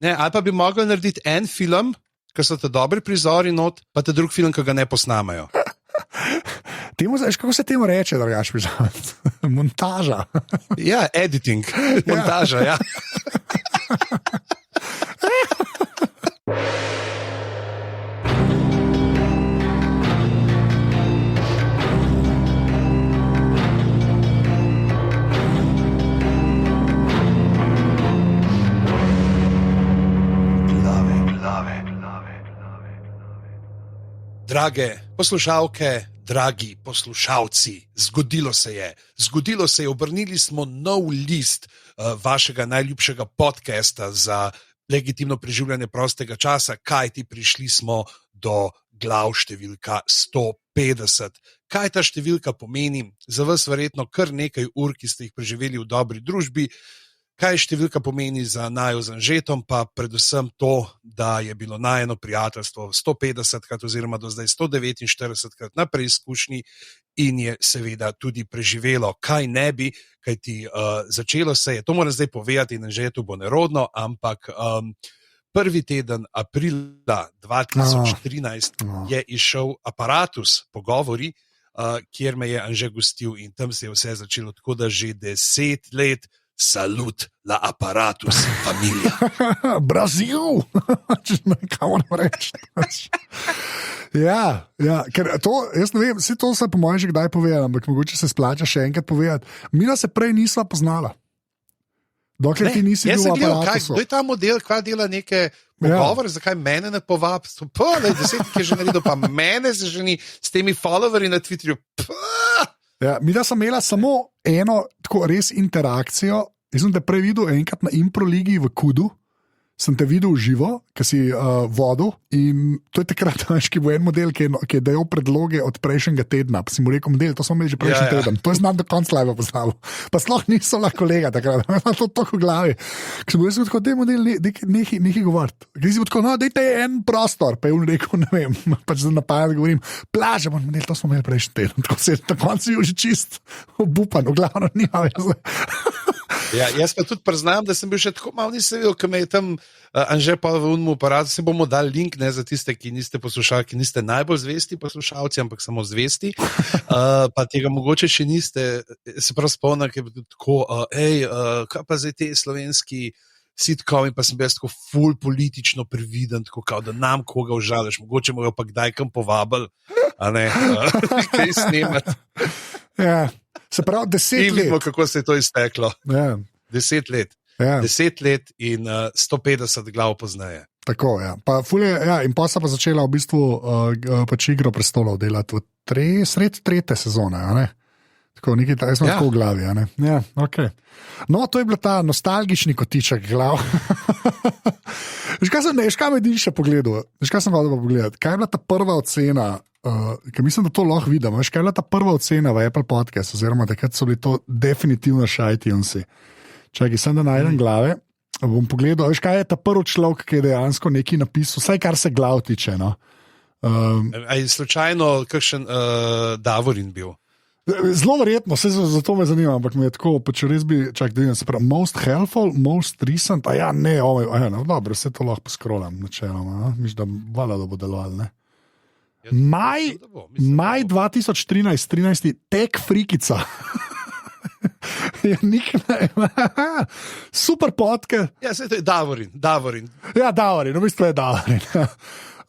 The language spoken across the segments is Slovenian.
Ne, ali pa bi mogli narediti en film, ker so te dobri prizori not, pa te drug film, ki ga ne posnamajo. Kako se temu reče, da gaš pižamec? Montaža. Ja, editing, montaža, ja. Drage poslušalke, dragi poslušalci, zgodilo se je, obrnili smo nov list vašega najljubšega podcasta za legitimno preživljanje prostega časa, kajti prišli smo do glav številka 150. Kaj ta številka pomeni? Za vas verjetno kar nekaj ur, ki ste jih preživeli v dobri družbi. Kaj številka pomeni za naju z Anžetom, pa predvsem to, da je bilo najino prijateljstvo 150krat oziroma do zdaj 149krat na preizkušnji in je seveda tudi preživelo. Kaj ne bi, kajti začelo se je, to moram zdaj povedati in Anžetu bo nerodno, ampak prvi teden aprila 2013 je išel Aparatus pogovori, kjer me je Anže gostil in tam se je vse začelo, tako da že 10 let salut la Aparatus familia. Brazil! Kaj moram reči? Ja, ker to, jaz ne vem, vse to se po mojem že kdaj povedal, ampak mogoče se splača še enkrat povedati. Mina se prej nisva poznala. Dokler ti nisi bil v Aparatusu. Kdo je ta model, kaj dela neke pogovore, zakaj mene ne povabi? 10 je že naredil, pa mene se ženi s temi followerji na Twitterju. Ja, mi da sem imela samo eno tako res interakcijo. Jaz sem te prej videl enkrat na Improligi v Kudu, sem te videl živo, ki si vodil in to je takrat ki bo en model, ki je dajal predloge od prejšnjega tedna, pa si mu rekel model, to smo imeli že prejšnji teden, to je znam do konca live poznal, pa sploh niso lahko kolega takrat, imam to tako v glavi, ki sem bil rekel, da je model nekaj govoriti, ki si bil tako, no, dajte en prostor, pa je on rekel, ne vem, pač za napajati govorim, plaža, model, to smo imeli prejšnji teden, tako se je na koncu že čist obupan, v glavno nima veze. Ja, jaz pa tudi priznam, da sem bil še tako malo nisem videl, ko me je tam Anže pa v unmu aparatu, se bomo dali link, ne, za tiste, ki niste poslušali, ki niste najbolj zvesti poslušalci, ampak samo zvesti, pa tega mogoče še niste, se prav spomnim, ki je bilo tako, kaj pa zdaj te slovenski sitcomi, pa sem bil tako ful politično previden, tako kao, da nam koga užališ, mogoče morajo pa kdaj kam povabili, a ne, kaj snemati. Ja. Se pravi, 10 let. In vidimo, kako se je to izteklo. Ja. 10 let. Ja. 10 let in 150 glav pozneje. Tako, ja. Pa fulje, ja. In pa sta pa začela v bistvu pač Igro prestolov delati v sred 3. sezone, a ne? Tako, nekaj smo tako v glavi, a ne? Ja, okej. No, to je bil ta nostalgični kotiček glav. Kaj me diše pogledal? Kaj sem hodil pa pogledati? Kaj je bila ta prva ocena? Ker mislim, da to lahko vidim. Veš, kaj je bila ta prva ocena v Apple Podcast, oziroma takrat so bili to definitivno šajtionsi. Čakaj, sem da najdem glave, bom pogledal, veš, kaj je ta prvi človek, ki je dejansko nekaj napisal, vsaj kar se glav tiče, no. Je slučajno kakšen Davorin bil? Zelo verjetno, zato me zanima, ampak mi je tako, pa če res bi, čak, da se pravi, most helpful, most recent, no, dobro, vse to lahko poskrolam načeloma, mislim, da vala, da bo delovali, ne. Maj 2013, 13. Tech Frikica. Super podcast. Ja, se to je Davorin. Ja, Davorin, v bistvu je Davorin.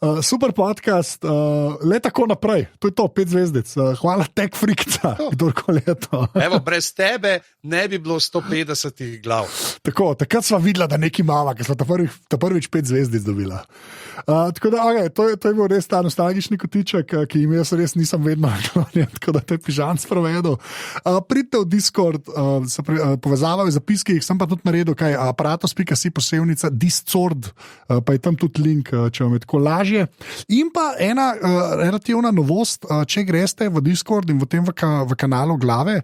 Super podcast, le tako naprej, to je to, 5 zvezdic. Hvala, Tech Frikica, kdorkoli je to. Evo, brez tebe ne bi bilo 150 glav. Tako, takrat sva videla, da nekaj mala, ker sva ta prvič 5 zvezdic dobila. Tako da, to je bil res ta nostalgični kotiček, ki jim jaz res nisem vedno naklonjen, tako da te pižanc provedel. Pridite v Discord, povezava v zapiskih, sem pa tudi naredil, kaj aparatus.si posevnica Discord, pa je tam tudi link, če vam je tako lažje. In pa ena relativna novost, če greste v Discord in potem v kanalu Glave,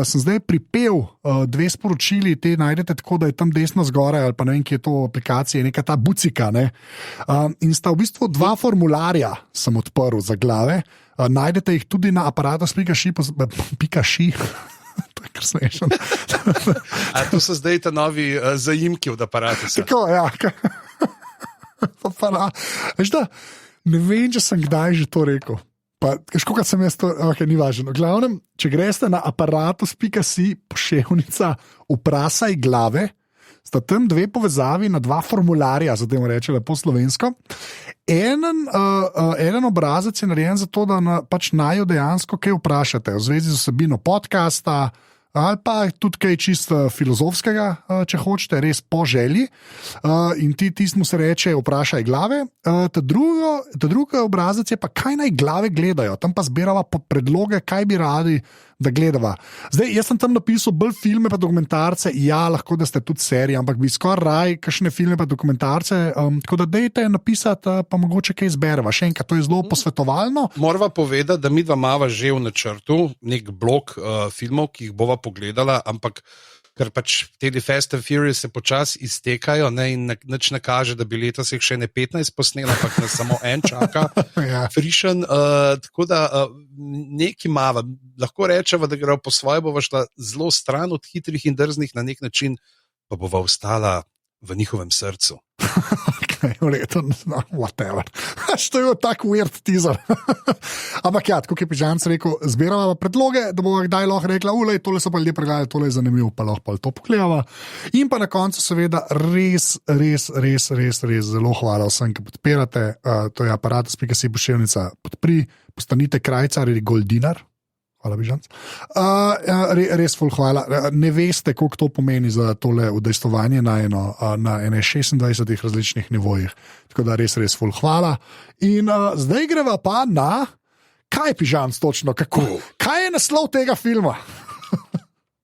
sem zdaj pripel 2 sporočili, te najdete tako, da je tam desno zgoraj, ali pa ne vem, kje je to aplikacija, neka ta bucika, ne. In sta v bistvu 2 formularja sem odprl za Glave, najdete jih tudi na aparatus.si, kar smešen. A to so zdaj ta novi zaimki od aparata. Tako, ja. Veš da, ne vem, če sem kdaj že to rekel. Škokat sem jaz to, okay, ni važno. V glavnem, če greste na aparatus.si poševnica vprašaj glave, sta tam dve povezavi na dva formularja, zadem reče lepo slovensko. Eden obrazec je narejen za to, da pač najo dejansko kaj vprašate v zvezi z vsebino podcasta, ali pa tudi kaj čisto filozofskega, če hočete, res po želji. In tistmu se reče vprašaj glave. Ta druga obrazec je pa, kaj naj glave gledajo. Tam pa zbirava predloge, kaj bi radi, da gledava. Zdaj, jaz sem tam napisal bolj filme pa dokumentarce, ja, lahko da ste tudi serije, ampak bi skoraj raj kakšne filme pa dokumentarce, tako da dejte napisati, pa mogoče kaj izbereva. Še enkrat, to je zelo posvetovalno. Morava povedati, da mi dva mava že v načrtu nek blok filmov, ki jih bova pogledala, ampak ker pač te Fast and Furious se počasi iztekajo, ne, in nič ne kaže, da bi letos jih še ne 15 posnela, ampak nas samo en čaka, Ja. frišen, tako da neki mava, lahko rečeva, da gre po svoje, bova šla zelo stran od hitrih in drznih na nek način, pa bova ostala v njihovem srcu. No, whatever. To je tak weird teaser. Ampak ja, tako je Pižanc rekel, zbirava predloge, da bomo kdaj lahko rekla, ulej, tole so pa ljudje pregledali, tole je zanimivo, pa lahko pa to pogledava. In pa na koncu seveda res zelo hvala vsem, ki podpirate, to je aparatus.si poševnica, podpri, postanite krajcar ali goldinar. Hvala, Bižanc. Res ful hvala. Ne veste, koliko to pomeni za tole udejstvovanje na 26 različnih nivojih. Tako da res ful hvala. In zdaj greva pa na... Kaj je Pižanc točno? Kaj je naslov tega filma?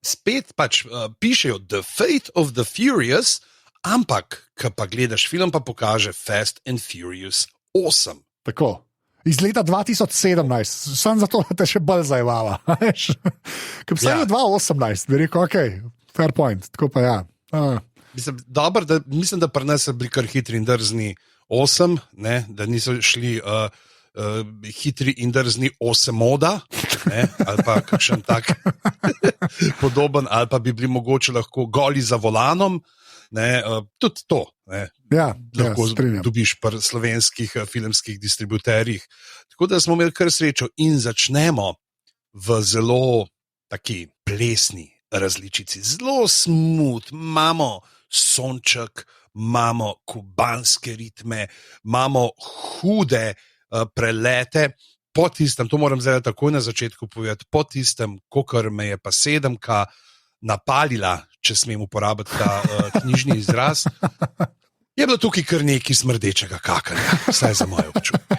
Spet pač pišejo The Fate of the Furious, ampak, ko pa gledaš film, pa pokaže Fast and Furious 8. Tako. Iz leta 2017, sem zato, da te še bolj zajvala. Ker sem v 2018, bi rekel, ok, fair point, tako pa ja. Mislim, da pri nas so bili kar hitri in drzni 8, ne, da niso šli hitri in drzni 8 moda, ne, ali pa kakšen tak podoben, ali pa bi bili mogoče lahko goli za volanom, ne, tudi to, ne. Ja, lahko strinjam. dobiš pri slovenskih filmskih distributerjih. Tako da smo imeli kar srečo in začnemo v zelo taki plesni različici. Zelo smooth, imamo sonček, imamo kubanske ritme, imamo hude prelete. Po tistem, to moram zdaj takoj na začetku povedati, po tistem, kokor me je pa 7K napalila, če smem uporabiti ta knjižni izraz, je bilo tukaj kar nekaj smrdečega kakanja, vsaj za moje občutke.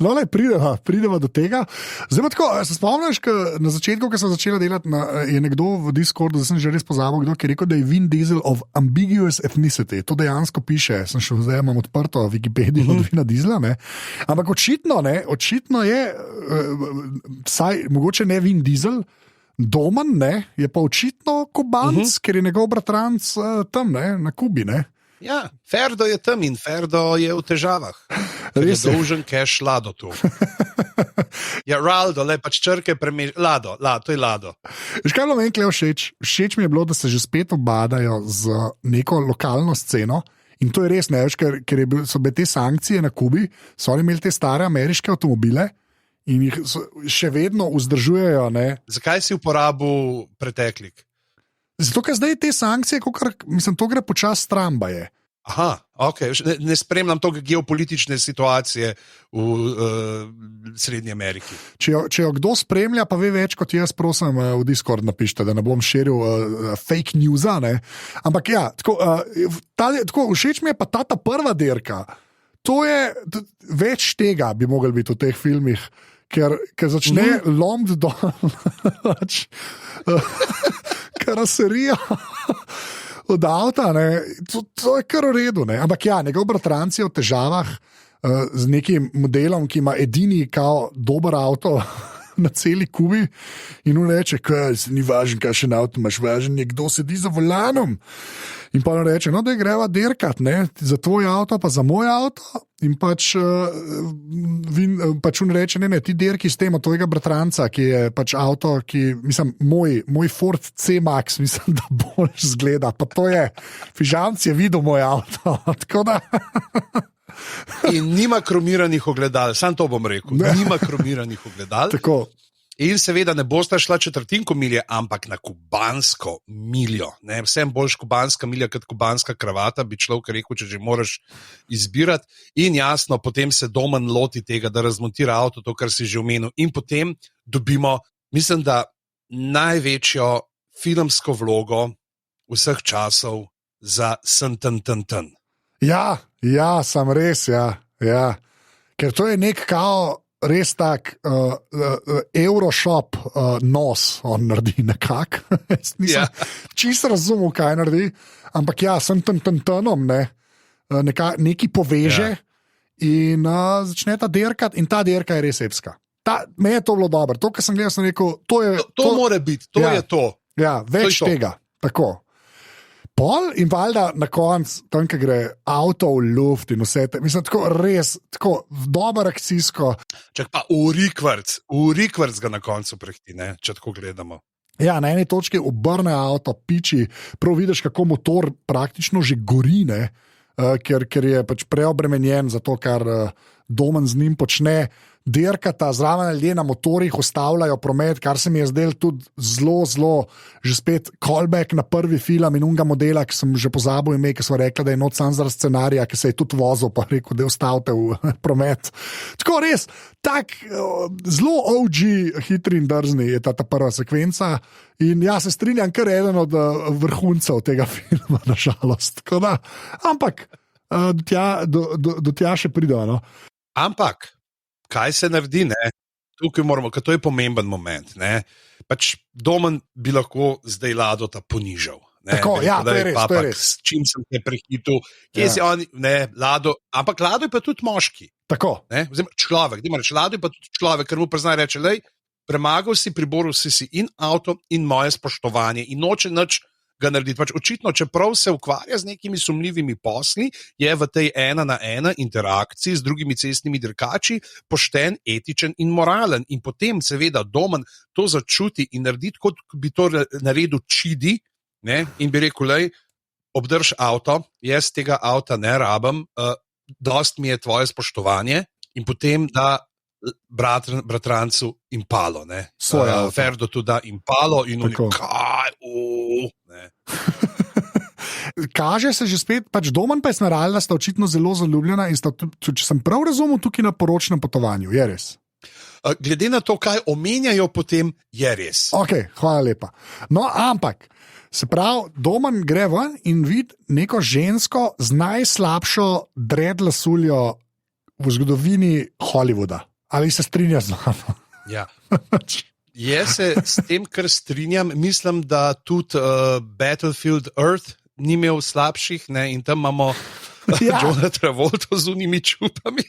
No, prideva do tega. Zdaj pa tako, se spomniš, na začetku, ko sem začela delati, je nekdo v Discordu, zdaj sem že res pozabil, kdo, ki je rekel, da je Vin Diesel of ambiguous ethnicity. To dejansko piše, sem šel, zdaj imam odprto Wikipedijo od Vina Diesela, ne. Ampak očitno je, saj, mogoče ne Vin Diesel, Doman, ne, je pa očitno Kubanc, ker je njegov bratranc tam, ne, na Kubi, ne. Ja, Ferdo je tam in Ferdo je v težavah. Res je dolžen cash Lado tu. Ja, Raldo, le pač črke Lado, to je Lado. Veš, kaj bilo meni tukaj všeč? Všeč mi je bilo, da se že spet obadajo z neko lokalno sceno. In to je res, ne, veš, ker so bile te sankcije na Kubi, so oni imeli te stare ameriške avtomobile in jih še vedno vzdržujejo, ne. Zakaj si uporabil preteklik? Zato, ker zdaj te sankcije, mislim, to gre počas trambaje. Aha, ok, ne spremljam to geopolitične situacije v Srednji Ameriki. Če jo kdo spremlja, pa ve več kot jaz, prosim, v Discord napišite, da ne bom širil fake newsa, ne. Ampak ja, tako všeč mi je pa ta prva dirka. To je, več tega bi mogli biti v teh filmih, ker začne lomiti dol karoserijo od avta, ne. To je kar v redu, ne. Ampak ja, njegov bratranc je v težavah z nekim modelom, ki ima edini kao dober avto na celi Kubi in on reče, kaj se ni važen, kakšen avto imaš, važen je, kdo sedi za volanom. In pa on reče, no, da greva dirkat, ne, za tvoj avto, pa za moj avto. In pač on reče, ne, ti dirki s tem od tvojega bratranca, ki je pač avto, ki, mislim, moj Ford C-Max, mislim, da boljš zgleda. Pa to je, Fižanc je videl moj avto, tako da... In nima kromiranih ogledal, sam to bom rekel, nima kromiranih ogledal. Tako. In seveda ne boste šla četrtinko milje, ampak na kubansko miljo. Ne? Vsem boljš kubanska milja kot kubanska kravata, bi človek rekel, če že moraš izbirati. In jasno, potem se Domen loti tega, da razmontira avto, to, kar si že omenil. In potem dobimo, mislim, da največjo filmsko vlogo vseh časov za Sen-ten-ten-ten. Ja, sem res, ja. Ker to je nek kao res tak Euroshop nos on naredi nekako. Nisem čisto razumel, kaj naredi, ampak ja, sem tam ne, neki poveže in začne ta dirkat in ta dirka je res epska. Me je to bilo dobro, to, kar sem gledal, sem rekel, to mora biti, to je to. Ja, več to tega, tako. Pol in valjda na koncu, tam, ki gre avto v luft in vse te, mislim, tako res, tako dober akcijsko. Čak pa v rikvrc ga na koncu prehti, ne, če tako gledamo. Ja, na eni točki obrne avto, piči, prav vidiš, kako motor praktično že gori, ne, ker je pač preobremenjen za to, kar Domen z njim počne. Dirkata, zraven ljudje na motorjih ustavljajo promet, kar se mi je zdelo tudi zelo, že spet callback na prvi film in unga modela, ki sem že pozabil ime, ki so rekli, da je not sam zaradi scenarija, ki se je tudi vozil, pa rekel, da je ustavite v promet. Tako res, zelo OG, hitri in drzni je ta prva sekvenca in ja, se strinjam, kar je eden od vrhuncev tega filma, nažalost. Ampak do tja še pridemo. No? Ampak kaj se naredi, ne? Tukaj moramo, ker to je pomemben moment. Ne? Pač Domen bi lahko zdaj Ladota ponižal. Ne? Tako, ja, to je res. S čim sem te prehitil, kje si on, ne, Lado, ampak Lado je pa tudi moški. Tako. Ne? Oziroma, človek, Lado je pa tudi človek, ker mu prizna reče, lej, premagal si, priboril si in avto in moje spoštovanje in noče nič ga narediti. Pač očitno, čeprav se ukvarja z nekimi sumljivimi posli, je v tej 1-na-1 interakciji z drugimi cestnimi dirkači pošten, etičen in moralen. In potem seveda Domen to začuti in naredi, kot bi to naredil Čidi, ne? In bi rekel, lej, obdrž avto, jaz tega avta ne rabim, dost mi je tvoje spoštovanje in potem da bratrancu Impalo, ne? Ferdo tu da Impalo in oni, kaj, ne. Kaže se že spet, pač Domen pa je Esmeralda sta očitno zelo zaljubljena in sta, če sem prav razumel, tukaj na poročnem potovanju, je res? Glede na to, kaj omenjajo potem, je res. Ok, hvala lepa. No, ampak, se pravi, Domen gre ven in vidi neko žensko z najslabšo dreadlasuljo v zgodovini Hollywooda. Ali se strinja z nami? Ja. Jaz se s tem, kar strinjam, mislim, da tudi Battlefield Earth ni imel slabših, ne? In tam imamo Johna Travolto z unimi čupami.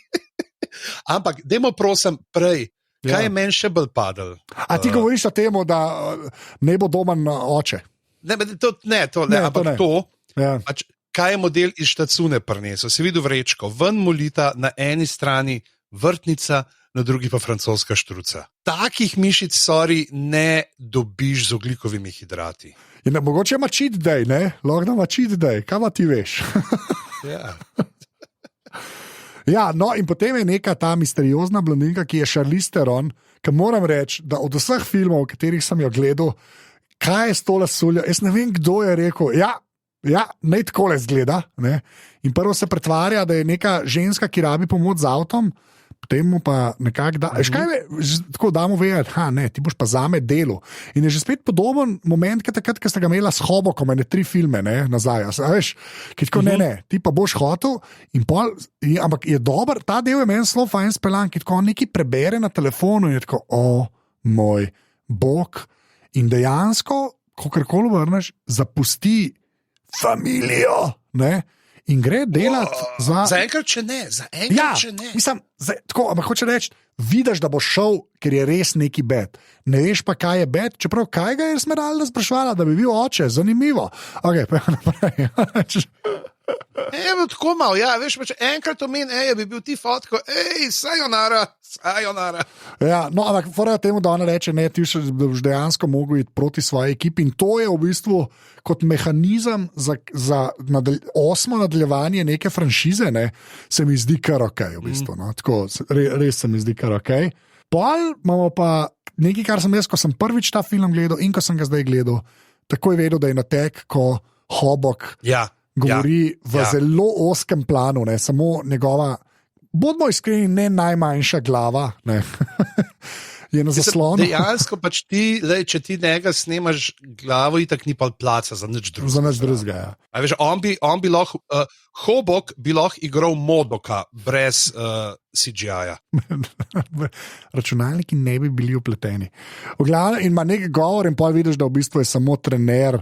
Ampak, dajmo prosim prej, kaj je meni še bolj padel? A ti govoriš o tem, da ne bo Domen oče? Ampak to, pač, kaj je model iz Štacune prinesel? Si videl vrečko, ven molita, na eni strani vrtnica, na drugi pa francoska štruca. Takih mišic, ne dobiš z ogljikovimi hidrati. Mogoče ima cheat day, ne? Lahko ima cheat day, kaj pa ti veš? Ja. Ja, no in potem je neka ta misteriozna blondinka, ki je Charlize Theron, ki moram reči, da od vseh filmov, v katerih sem jo gledal, kaj je s tole suljo, jaz ne vem, kdo je rekel, ne takole zgleda, ne? In prvo se pretvarja, da je neka ženska, ki rabi pomoč z avtom, potem mu pa nekako da, tako damo vedeti, ne, ti boš pa zame delo. In je že spet podoben moment, takrat, ko sta ga imela s Hobokom, 3 filme, ne, nazaj, veš, ki tako, ne, ti pa boš hotel, ampak je dober, ta del je meni zelo fajn speljan, ki tako nekaj prebere na telefonu in je tako, moj bog, in dejansko, kakorkoli vrneš, zapusti familijo, ne, in gre delati Zaenkrat, če ne. Mislim, tako, ampak hoče reči, vidiš, da bo šel, ker je res neki bed. Ne veš pa, kaj je bed, čeprav kaj ga je Esmeralda sprašvala, da bi bil oče, zanimivo. Ok, pa naprej. Evo, tako malo, ja, veš, če enkrat omeni, bi bil ti fotko, sayonara. Ja, no, ampak fora temu, da ona reče, ne, ti boš dejansko mogel iti proti svoji ekipi in to je v bistvu kot mehanizem za osmo nadaljevanje neke franšize, ne, se mi zdi kar ok, v bistvu, no, tako, res se mi zdi kar ok. Pol imamo pa nekaj, kar sem jaz, ko sem prvič ta film gledal in ko sem ga zdaj gledal, takoj vedel, da je natek, ko Hobok govori v zelo oskem planu, ne, samo njegova, bodimo iskreni, ne najmanjša glava, ne, je na zaslonu. Dejansko pač ti, če ti njega snemaš glavo, itak ni pa placa za nič drugega. Za nič drugega, ja. A veš, on bi lahko, Hobok bi lahko igral Modoka brez CGI-ja. Računalniki ne bi bili upleteni. V glavnem, in ima nekaj govor in pol vidiš, da v bistvu je samo trener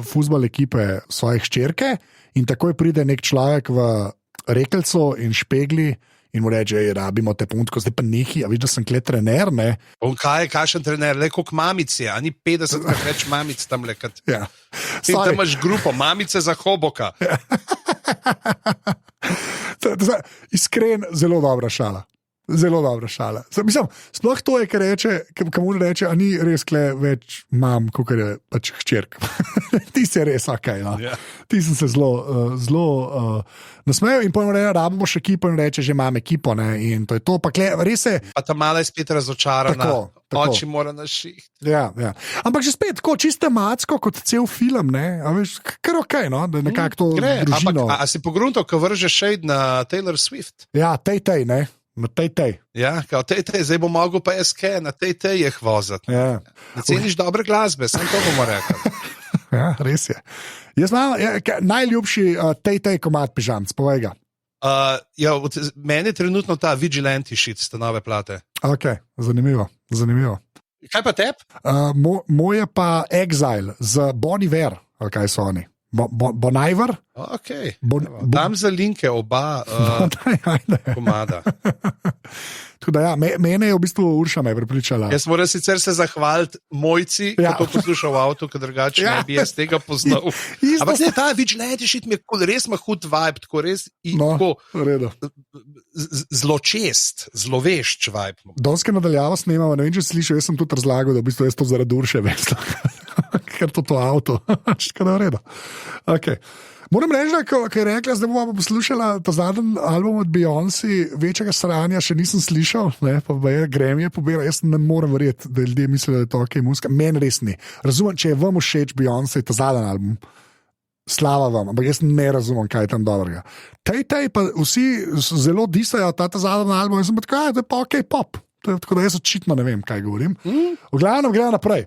fuzbal ekipe svoje hčerke in takoj pride nek človek v rekelcu in špegli in mu reče, rabimo te puntko, zdaj pa nehi, a vidiš, da sem kle trener, ne? On kaj je, kakšen trener, le koliko mamic je, a ni 50 več mamic tam lekat. Ja. Ti tam imaš grupo, mamice za Hoboka. Ja. Iskren, zelo dobra šala. Zelo dobra šala. Mislim, sploh to je, kar reče, a ni res kle več mam, kot je pač hčerka. Ti si res ok, no. Yeah. Ti sem se zelo nasmejal in potem reče, rabimo še ekipo in reče, že imam ekipo, ne, in to je to, pa kle, res je. Pa ta mala je spet razočarana, oči mora našiht. Ja. Ampak že spet, tako čisto tematsko, kot cel film, ne, a veš, kar ok, no, da nekako to družino. Ampak, a si pogruntal, ko vrže shade na Taylor Swift? Ja, tej, ne. Na tej. Ja, kao tej, zdaj bo mogel pa SK, na tej jih voziti. Ja. Ne ceniš dobre glasbe, sem to bomo rekli. Ja, res je. Jaz imam najljubši tej komad pižamc, povej ga. Meni je trenutno ta Vigilante shit, sta nove plate. Ok, zanimivo. Kaj pa tep? Moj je pa Exile z Bon Iver, ali kaj so oni. Bon Iver? Ok. Dam za linke oba komada. Tako da ja, mene je v bistvu Urša me prepričala. Jaz moram sicer se zahvaliti Mojci, ki to poslušal v avtu, ker drugače ne bi jaz tega poznal. Ampak ne, ta Vigilante shit mi je res ima hud vibe, tako res zločest, zlovešč vibe. Donske nadaljavo snemamo, ne vem, če si slišal, jaz sem tudi razlagal, da v bistvu jaz to zaradi Urše vesla. Ker to avto. Škoda v redu. Okay. Moram reči, da ko je rekla, zdaj bomo poslušala ta zadnji album od Beyoncé, večjega sranja še nisem slišal, ne, pa je Grammy pobira, jaz ne morem verjeti, da ljudje mislijo, da je to ok muzika. Meni res ni. Razumem, če je vam všeč Beyoncé, ta zadnji album, slava vam, ampak jaz ne razumem, kaj je tam dobrega. Tej pa vsi zelo disajo ta zadnji album, jaz sem pa tako, da je pa ok pop. Tako da jaz očitno ne vem, kaj govorim. V glavnem gremo naprej.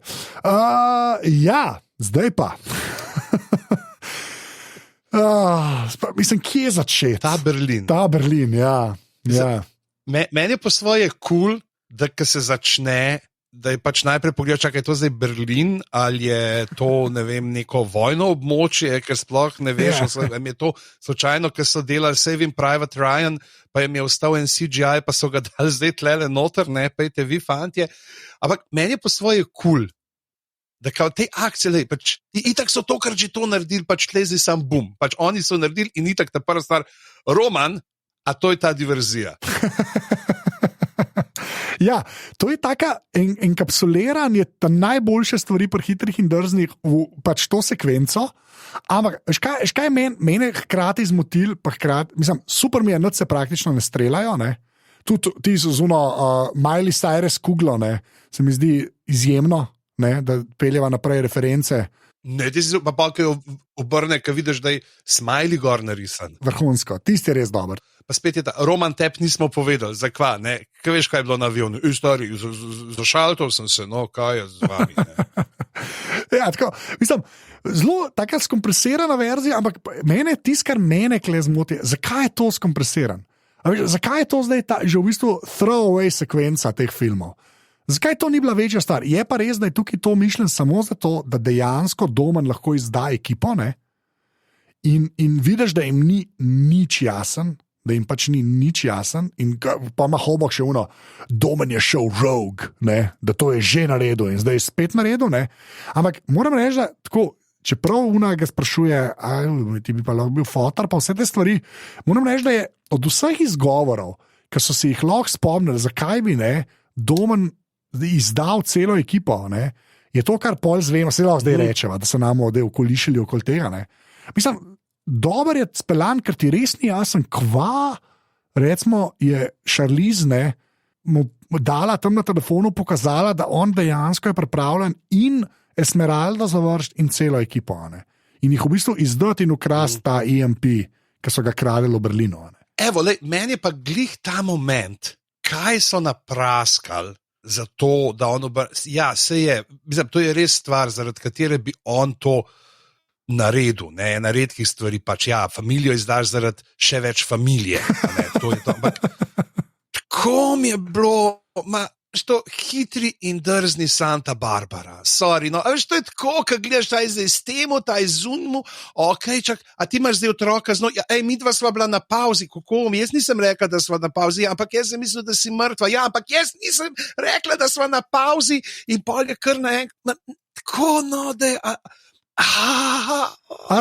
Ja, zdaj pa. Mislim, kje začeti? Ta Berlin, ja. Meni je po svoje cool, da se začne, da je pač najprej pogledal, čakaj, je to zdaj Berlin ali je to, ne vem, neko vojno območje, ker sploh ne veš, je to slučajno, ker so delali Saving Private Ryan, pa jim je ostal en CGI, pa so ga dali zdaj tlele noter, ne, pejte vi, fantje. Ampak meni je po svoje cool, da kao te akcije, pač, itak so to, kar že to naredili, pač tle zdaj sam bum, pač oni so naredili in itak ta prva stvar, Roman, a to je ta diverzija. Ja, to je taka enkapsuliranje najboljše stvari pri hitrih in drznih v pač to sekvenco, ampak škaj mene hkrati zmotil, pa hkrati, mislim, super mi je, nad se praktično ne streljajo, ne, tudi ti so zuno Miley Cyrus kuglo, ne, se mi zdi izjemno, ne, da peljeva naprej reference. Ne, ti si pa kaj obrne, ko vidiš, da je smiley gor narisan. Vrhunsko, tisti je res dober. Pa spet je ta Roman Tep nismo povedali, zakva, ne, kaj veš, kaj je bilo na avionu, stari, zašaltal sem se, no, kaj je z vami, ne. Ja, tako, mislim, zelo taka skompresirana verzija, ampak mene je tis, kar mene kle zmoti, zakaj je to skompresiran? Zakaj je to zdaj že v bistvu throwaway sekvenca teh filmov? Zakaj to ni bila večja stvar? Je pa res, da je tukaj to mišljen samo zato, da dejansko Domen lahko izda ekipo, ne? in vidiš, da jim ni nič jasen, da jim pač ni nič jasen, in pa ima Hobok še uno, Domen je šel rogue, ne? Da to je že naredil in zdaj je spet naredil. Ne? Ampak moram reči, da tako, čeprav Una ga sprašuje, ti bi pa lahko bil fotar, pa vse te stvari, moram reči, da je od vseh izgovorov, ki so si jih lahko spomnili, zakaj bi ne, Domen izdal celo ekipo, ne? Je to, kar pol zvemo, se lahko zdaj rečeva, da so nam okolišili okoli tega. Ne? Mislim, dober je speljan, ker ti res ni jasen, kva, recimo, je Charlize mu dala tam na telefonu, pokazala, da on dejansko je pripravljen in Esmeralda završiti in celo ekipo. Ne? In jih v bistvu izdati in ukrast ta EMP, ki so ga kradili v Berlinu. Ne? Evo, meni je pa glih ta moment, kaj so napraskali za to, da on ja, se je, mislim, to je res stvar, zaradi katere bi on to naredil, ne, na redkih stvari, pač ja, familijo izdaš zaradi še več familije, ne, to je to, ampak tako mi je bilo, što hitri in drzni Santa Barbara, sorry, no, veš, to je tako, kad gledaš taj zdaj s temu, taj zunmu, okej, čak, a ti imaš zdaj otroka z ja, midva sva bila na pauzi, kako, jaz nisem rekla, da sva na pauzi, ja, ampak jaz sem mislil, da si mrtva, ja, ampak jaz nisem rekla, da sva na pauzi in pol je kar tako, no, da je,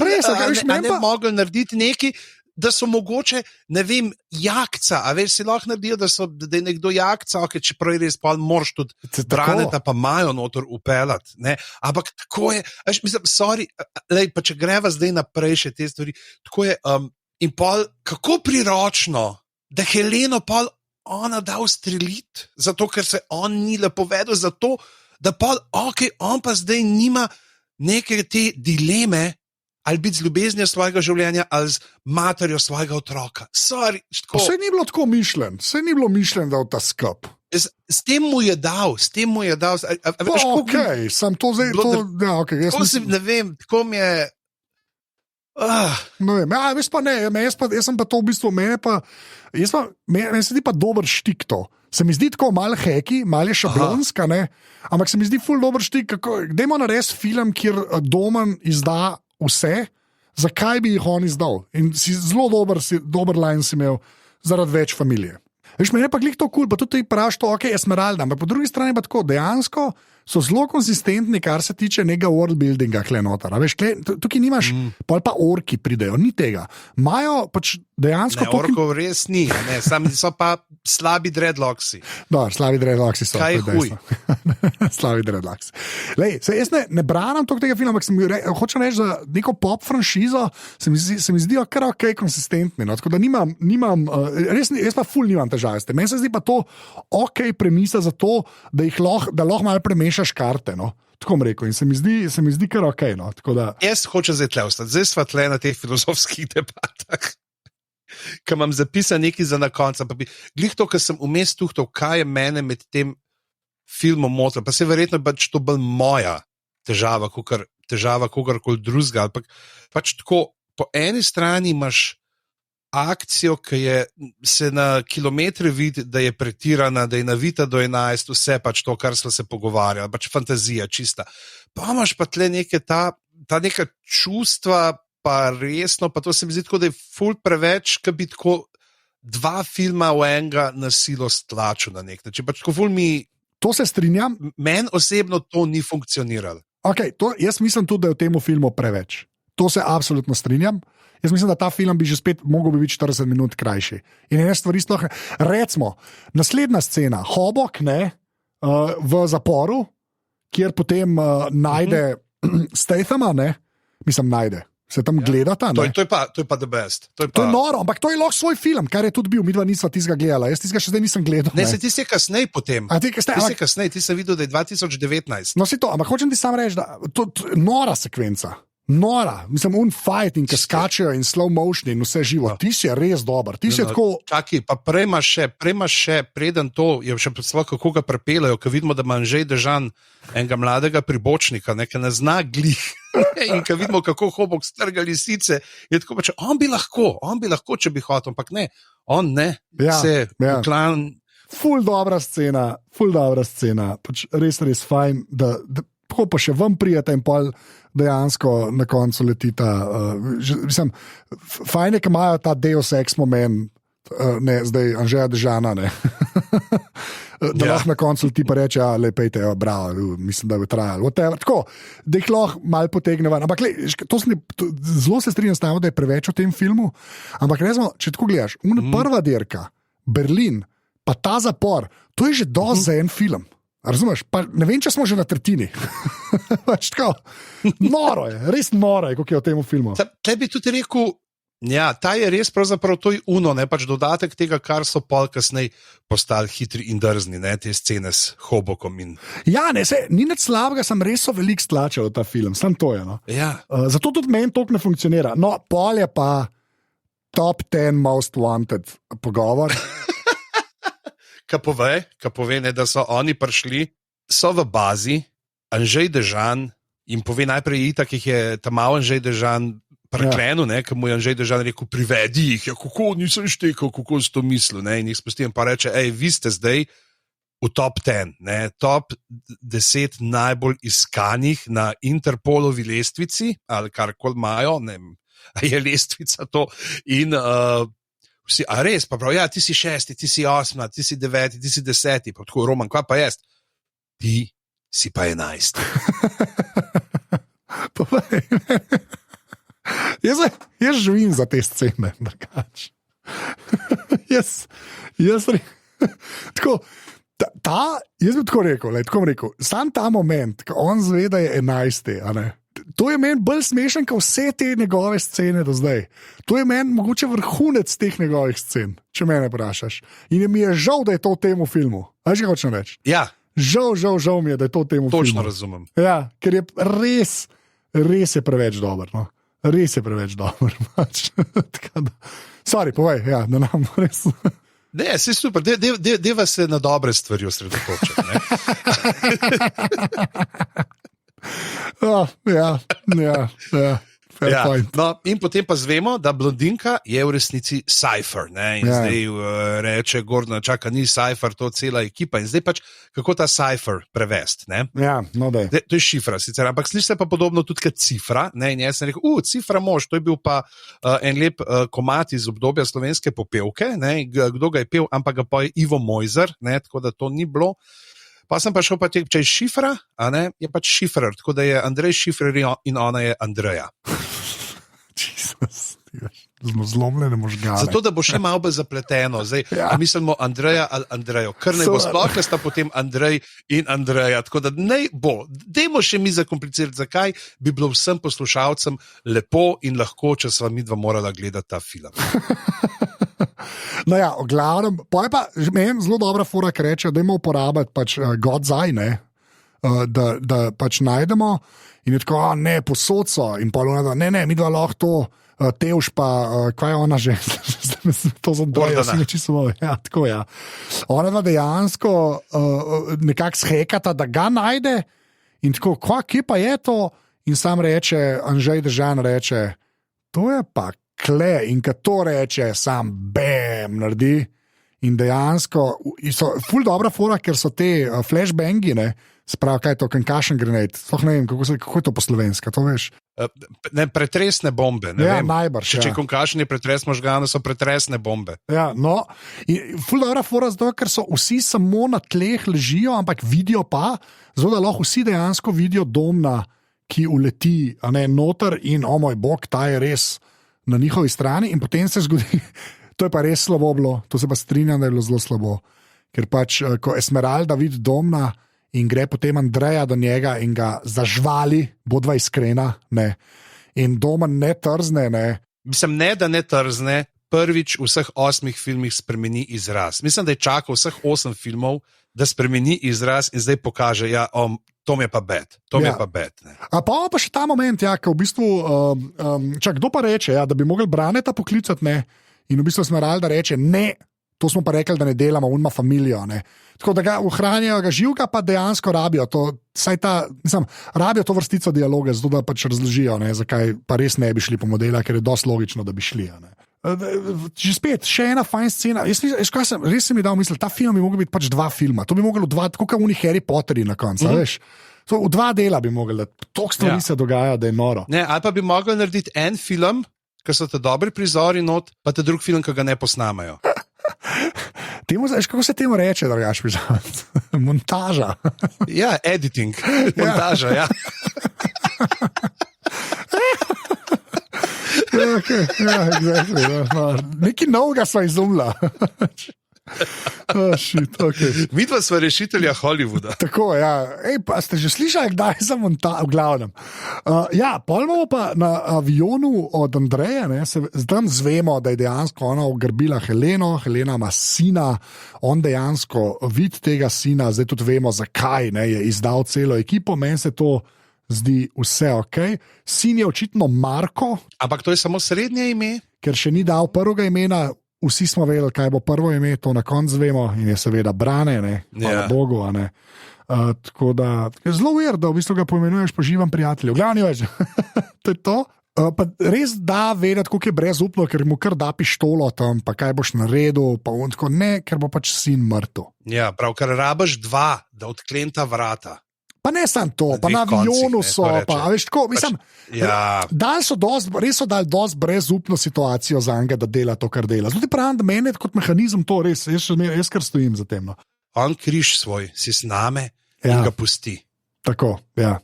res, ne bi mogli narediti nekaj, da so mogoče, ne vem, jakca, a veš, si lahko naredijo, da je nekdo jakca, okay, čeprav je res, pa moraš tudi Braneta pa Majo notor upeljati, ne, ampak tako je, veš, mislim, sorry, lej, pa če greva zdaj naprej še te stvari, tako je, in pol, kako priročno, da Heleno pol ona da ustreliti, zato ker se on ni lepo vedel, zato, da pol, okej, on pa zdaj nima neke te dileme, ali biti z ljubeznijo svojega življenja, ali z materjo svojega otroka. Sorry, vse ni bilo tako mišljen, da v ta skup. S tem mu je dal. Ok, sem to zdaj, ja, ok. Ne vem, tako mi je... No, veš pa ne, jaz sem pa to v bistvu, meni se zdi pa dober štik to. Se mi zdi tako malo heki, malo šablonska, ne? Ampak se mi zdi ful dober štik, dajmo narediti film, kjer Domen izda vse, zakaj bi jih on izdal. In si zelo dober line si imel zaradi več familije. Veš, meni je pa glih to kul, pa tudi ti praviš to, ok, Esmeralda, ampak po drugi strani pa tako, dejansko so zelo konsistentni, kar se tiče nekega worldbuildinga kle noter. Veš, tukaj nimaš, pa orki pridejo, ni tega. Majo pač dejansko... Ne, orkov res ni, ne, sami so pa slabi dreadlocksi. Dobar, slabi dreadlocksi so. Kaj huj? Slabi dreadlocks. Lej, jaz ne branim tega filma, ampak hočem reči, za neko pop franšizo se mi zdijo kar ok konsistentni, no? Tako da nimam res pa ful nimam težave s tem. Meni se zdi pa to ok premisa za to, da lahko malo premešaš karte, no? Tako bom rekel, in se mi zdi kar ok, no? Tako da... Jaz hočem zdaj tle ostati, zdaj sva tle na teh filozofskih debatah, ki imam zapisan nekaj za na konca, pa bi glih to, ker sem vmes tuhtal, kaj je mene med tem filmom motil, pa se verjetno pač to bolj moja težava, kogarkoli drugega, ampak pač tako, po eni strani imaš akcijo, ki je se na kilometre vidi, da je pretirana, da je navita do 11, vse pač to, kar smo se pogovarjali, pač fantazija čista. Pa imaš pa tle neke ta neka čustva, pa resno, pa to se mi zdi tako, da je ful preveč, ki bi tako dva filma v enega na silo stlačil na nek način. Pač tako ful mi... To se strinjam. Meni osebno to ni funkcioniralo. Okay, jaz mislim tudi, da je v tem filmu preveč. To se absolutno strinjam. Jaz mislim, da ta film bi že spet mogel biti 40 minut krajši. In ene stvari sploh... Recimo, naslednja scena, Hobok, ne, v zaporu, kjer potem najde Stathama, ne, mislim, najde. Se tam gledata. To je pa the best. To je noro, ampak to je lahko svoj film, kar je tudi bil, midva nisva tistega gledala. Jaz tistega še zdaj nisem gledal. Ne, se ti se kasneje potem. Ti si videl, da je 2019. No si to, ampak hočem ti sam reči, da to nora sekvenca. Nora, mislim, fight in ki skačejo in slow motion in vse živo. Ti si res dober, ti si tako... Čaki, pa prejma še, preden to, je še predstavljal, kako ga prepelajo, ko vidimo, da ima Anžej Dežan enega mladega pribočnika, ki ne zna glih. In ko vidimo, kako Hobok strga lisice, je tako pač, on bi lahko, če bi hotel, ampak ne, on ne, uklan... Ful dobra scena, pač res fajn, da tako pa še vam prijete in pol dejansko na koncu letita. Mislim, fajn je, ki imajo ta Deus Ex moment, ne, zdaj Anžeja Dežana, ne. Da lahko na koncu ti pa reče, lepejte, bravo, mislim, da bi trajalo. Tako, da jih lahko malo potegne ven. Ampak zelo se strinjam s tem, da je preveč v tem filmu, ampak resmo, če tako gledaš, prva dirka, Berlin, pa ta zapor, to je že dosti za en film. Razumeš? Pa ne vem, če smo že na tretjini. Pač tako, noro je, res noro je, kako je v tem filmu. Te bi tudi rekel, ja, ta je res pravzaprav to je uno, ne, pač dodatek tega, kar so pol kasneje postali hitri in drzni, ne, te scene s Hobokom in... Ja, ne, ni nič slabega, sem res so veliko stlačal v ta film, sam to je, no. Ja. Zato tudi meni toliko ne funkcionira. No, pol je pa top 10 most wanted pogovor. Ka pove, ne, da so oni prišli, so v bazi, Anžej Dežan jim pove najprej itak, jih je tam malo Anžej Dežan preklenu, ki mu je Anžej Dežan rekel, privedi jih, kako nisem štekal, kako si to mislil, ne, in jih spustim, pa reče, vi ste zdaj v top 10, ne, top 10 najbolj iskanih na Interpolovi lestvici, ali karkoli imajo, ne vem, je lestvica to, in vsi, a res, pa prav, ja, ti si 6, ti si 8, ti si 9, ti si 10, pa tako, Roman, kva pa jest? Ti si pa 11. Jaz živim za te scene, drugače. Tako, jaz bi tako rekel, sam ta moment, ko on zve, da je 11, a ne? To je meni bolj smešen, kot vse te njegove scene do zdaj. To je meni mogoče vrhunec teh njegovih scen, če mene vprašaš. In mi je žal, da je to v tem filmu. A že hočem reči? Ja. Žal mi je, da je to v tem filmu. Točno razumem. Ja, ker je res je preveč dober, no. Res je preveč dober. Sorry, povej, ja, da nam res... Ne, vse super, deva se na dobre stvari osredotočiti, ne? Ja. Ja, no, in potem pa zvemo, da blondinka je v resnici Cypher, ne? In zdaj reče Gordon, čaka, ni Cypher, to cela ekipa. In zdaj pač, kako ta Cypher prevesti, ne? Ja, no daj. To je šifra sicer, ampak sliši se pa podobno tudi kot cifra, ne? In jaz sem rekel, cifra mož, to je bil pa en lep komad iz obdobja slovenske popevke, ne? Kdo ga je pel, ampak ga pa je Ivo Mojzer, ne? Tako da to ni bilo. Pa sem pa šel pa če je šifra, a ne, je pač šifrer, tako da je Andrej šifrer in ona je Andreja. Zlomljene možgane. Zato, da bo še malo bolj zapleteno. Zdaj, mislimo Andreja ali Andrejo, ker ne bo sploh, ker sta potem Andrej in Andreja. Tako da ne bo. Dajmo še mi zakomplicirati, zakaj bi bilo vsem poslušalcem lepo in lahko, če sva midva morala gledati ta film. No ja, v glavnem, pa je pa meni zelo dobra fora, ki reče, da imamo uporabiti pač God's Eye, ne? Da pač najdemo in je tako, ne, posod so in pa ne, mi dva lahko to, Tevš pa, kaj je ona že? To sem dojel, si neči samo, ja, tako ja. Ona dva dejansko nekako shekata, da ga najde in tako, kje pa je to? In sam reče, Anžej Dežan reče, to je pa kle, in kad to reče, sam bam, naredi. In dejansko so ful dobra fora, ker so te flashbangi, ne, sprav, kaj je to, concussion grenade, sploh ne vem, kako je to po slovenska, to veš? Ne, pretresne bombe, ne vem. Najbrž, če concussion je pretres možgana, so pretresne bombe. Ja, no, in ful dobra fora zato, ker so vsi samo na tleh ležijo, ampak vidijo pa, zato da lahko vsi dejansko vidijo Domna, ki uleti, a ne, noter in, o moj bog, ta je res na njihovi strani in potem se zgodi, to je pa res slabo bilo, to se pa strinjam, da je bilo zelo slabo, ker pač, ko Esmeralda vidi Domna in gre potem Andreja do njega in ga zažvali, bodva iskrena, ne, in Domen ne trzne, ne. Mislim, ne, da ne trzne, prvič v vseh 8 filmih spremeni izraz. Mislim, da je čakal vseh 8 filmov, da spremeni izraz in zdaj pokaže, ja, to mi je pa bed, mi je pa bed. Ne. A pa še ta moment, ja, ko v bistvu, kdo pa reče, ja, da bi mogli Braneta poklicati, ne, in v bistvu Esmeralda reče, ne, to smo pa rekli, da ne delamo, on ima familijo, ne. Tako da ga ohranjajo ga živega, pa dejansko rabijo to, rabijo to vrstico dialoga, zato da pač razložijo, ne, zakaj pa res ne bi šli po modela, ker je dosti logično, da bi šli, ne. Že spet, še ena fajn scena. Res sem mi dal misli, ta film bi mogel biti pač 2 filma. To bi moglo 2, tako kot oni Harry Potteri na koncu, veš. To v 2 dela bi mogli, toliko stvari se dogaja, da je noro. Ne, ali pa bi mogli narediti en film, ker so te dobri prizori not, pa te drug film, ki ga ne posnamajo. Kako se temu reče, drugač Pižanc? Montaža. Ja, editing, montaža, ja. Okay, exactly, nekaj novega sva izumila. Okay. Mi dva sva rešitelja Hollywooda. Tako, ja. Pa ste že slišali, kdaj za montažo, v glavnem. Pol bomo pa na avionu od Andreja, zdaj zvemo, da je dejansko ona ogrbila Heleno, Helena ima sina, on dejansko vid tega sina, zdaj tudi vemo, zakaj je izdal celo ekipo, meni se to zdi vse ok. Sin je očitno Marko. Ampak to je samo srednje ime? Ker še ni dal prvega imena, vsi smo vedeli, kaj bo prvo ime, to na koncu vemo in je seveda Brane, hvala Bogu. Tako da je zelo ujer, da v bistvu ga poimenuješ po živem prijatelju. Glavni več, to je to. Pa res da vedeti, koliko je brezupno, ker mu kar da pištolo tam, pa kaj boš naredil, pa on tako ne, ker bo pač sin mrtev. Ja, prav, ker rabiš 2, da odklenta vrata. Pa ne samo to, pa na avionu so, pa veš tako, mislim, res so dali dosti brezupno situacijo za njega, da dela to, kar dela. Zdaj pravim, da meni kot mehanizem to res, jaz kar stojim za tem. No. On križ svoj, si sname in ga pusti. Tako, ja.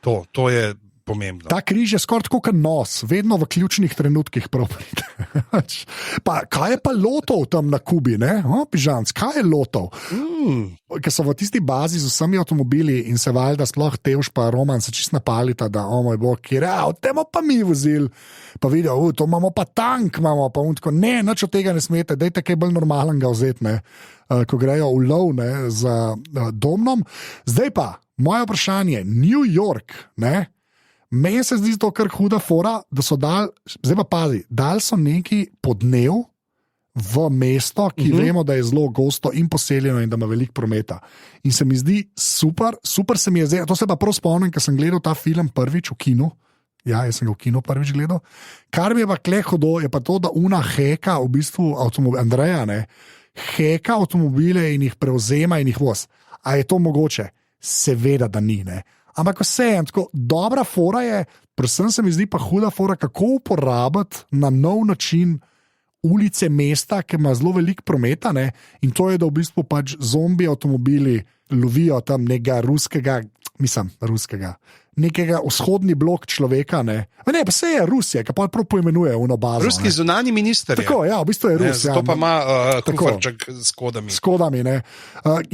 To je pomembno. Ta križ je skoraj tako kot nos, vedno v ključnih trenutkih pride. Pa kaj je pa lotov tam na Kubi, ne? Pižanc, kaj je lotov? Ker so v tisti bazi z vsemi avtomobili in se valjda sploh Tevš pa Roman se čist napalita, da moj bog, kjer temo pa mi vozil, pa vidijo, to imamo pa tank, imamo pa tako, ne, nič od tega ne smete, dajte kaj bolj normalnega vzeti, ko grejo v lov, za domnom. Zdaj pa, moje vprašanje, New York, meni se zdi to kar huda fora, da so zdaj pa pazi, dali so neki podnev v mesto, ki vemo, da je zelo gosto in poseljeno in da ima veliko prometa. In se mi zdi super se mi je zdaj, to se pa prav spomnim, ker sem gledal ta film prvič v kinu, jaz sem ga v kinu prvič gledal, kar mi je pa kle hudo, je pa to, da una heka v bistvu Andreja, heka avtomobile in jih prevzema in jih voz. A je to mogoče? Seveda, da ni, Ampak vseeno, tako dobra fora je, predvsem se mi zdi pa huda fora, kako uporabiti na nov način ulice mesta, ki ima zelo veliko prometa, in to je, da v bistvu pač zombi avtomobili lovijo tam nekega nekega vzhodni blok človeka, ne, pa se je Rusija, ki pa prav poimenuje uno bazo. Ruski zunanji minister. Tako, v bistvu je Rus. To pa ima kufarček s kodami. S kodami,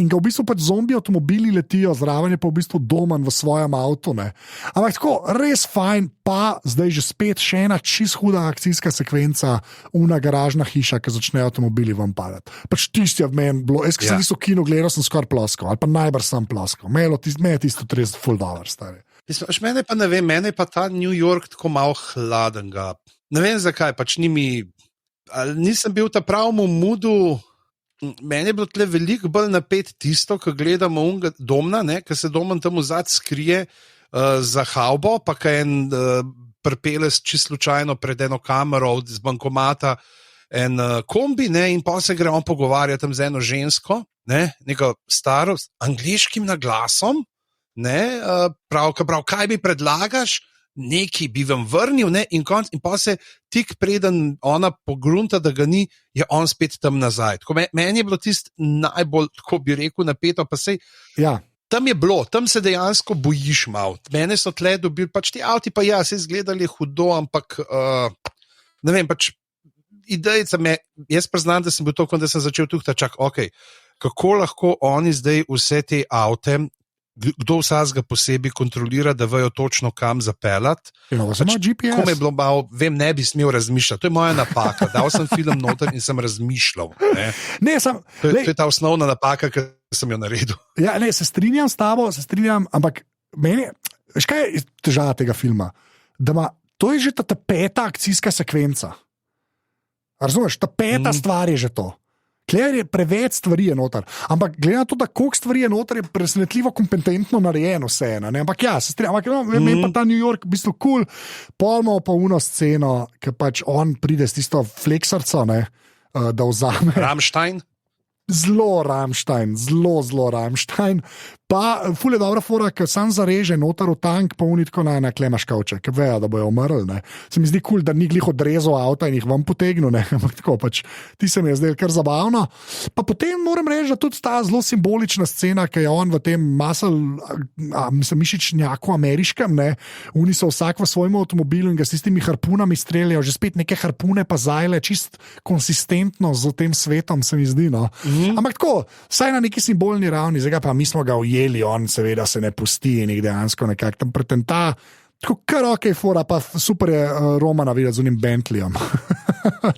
in ga v bistvu pač zombi avtomobili letijo, zraven je pa v bistvu domen v svojem avtu, Ampak tako, res fajn, pa zdaj že spet še ena čist huda akcijska sekvenca, una garažna hiša, ki začne avtomobili vam padati. Pač tisti je v meni bilo, jaz, ki sem v kinu gledal, sem skoraj ploskal, ali pa najbrž sem ploskal. Mene je tisto res full dollar, stari. Mene pa ne vem, mene pa ta New York tako malo hladen ga. Ne vem zakaj, pač nisem bil ta pravmu mudu, meni je bilo tle veliko bolj napet tisto, ko gledamo unga domna, ko se domen tam vzad skrije za havbo, pa ko en pripele čisto slučajno pred eno kamero z bankomata en kombi, in pa se gre on pogovarjati tam z eno žensko, neko staro, angliškim naglasom, prav, kaj bi predlagaš, neki bi vam vrnil, in pa se tik preden ona pogrunta, da ga ni, je on spet tam nazaj. Tako, meni je bilo tisto najbolj, tako bi rekel, napeto, pa sej, tam je bilo, tam se dejansko bojiš malo. Mene so tle dobili, pač ti avti pa se izgledali hudo, ampak ne vem, pač idejica me, jaz priznam, da sem bil to, da sem začel tukaj, kako lahko oni zdaj vse te avte, kdo vsazga posebej kontrolira, da vejo točno kam zapeljati. Kom je bilo malo, vem, ne bi smel razmišljati. To je moja napaka. Dal sem film noter in sem razmišljal. To je ta osnovna napaka, ki sem jo naredil. Ja, se strinjam s tabo, ampak meni, veš kaj je težava tega filma? To je že ta peta akcijska sekvenca. Razumeš, ta peta stvar je že to. Kler je preveč stvari je noter, ampak glede na to, da koliko stvari je noter, je presenetljivo kompetentno narejeno vseeno, ampak se strinjam, meni pa ta New York v bistvu cool, polno pa uno sceno, ker pač on pride s tisto fleksarco, da vzame. Rammstein? Zelo Rammstein, Pa ful je dobra fora, ker sam zareže noter v tank, pa unitko na klemaš kavče, ker vejo, da bojo umrli. Ne. Se mi zdi kul, da ni glih odrezal avta in jih vam potegnil, ne, ampak tako pač, ti se mi je zdel kar zabavno. Pa potem moram reči, da tudi ta zelo simbolična scena, ki je on v tem mišičnjaku ameriškem, ne, oni so vsak v svojem avtomobilu in ga s tistimi harpunami streljajo, že spet neke harpune pa zajle, čist konsistentno z tem svetom, se mi zdi, no. Ampak tako, vsaj na neki simbolni ravni, zdaj pa mi smo ga ujeli, on seveda se ne pusti in jih dejansko nekako tam pretenta. Tako kar ok, fora, pa super je Romana videti z unim Bentleyjem.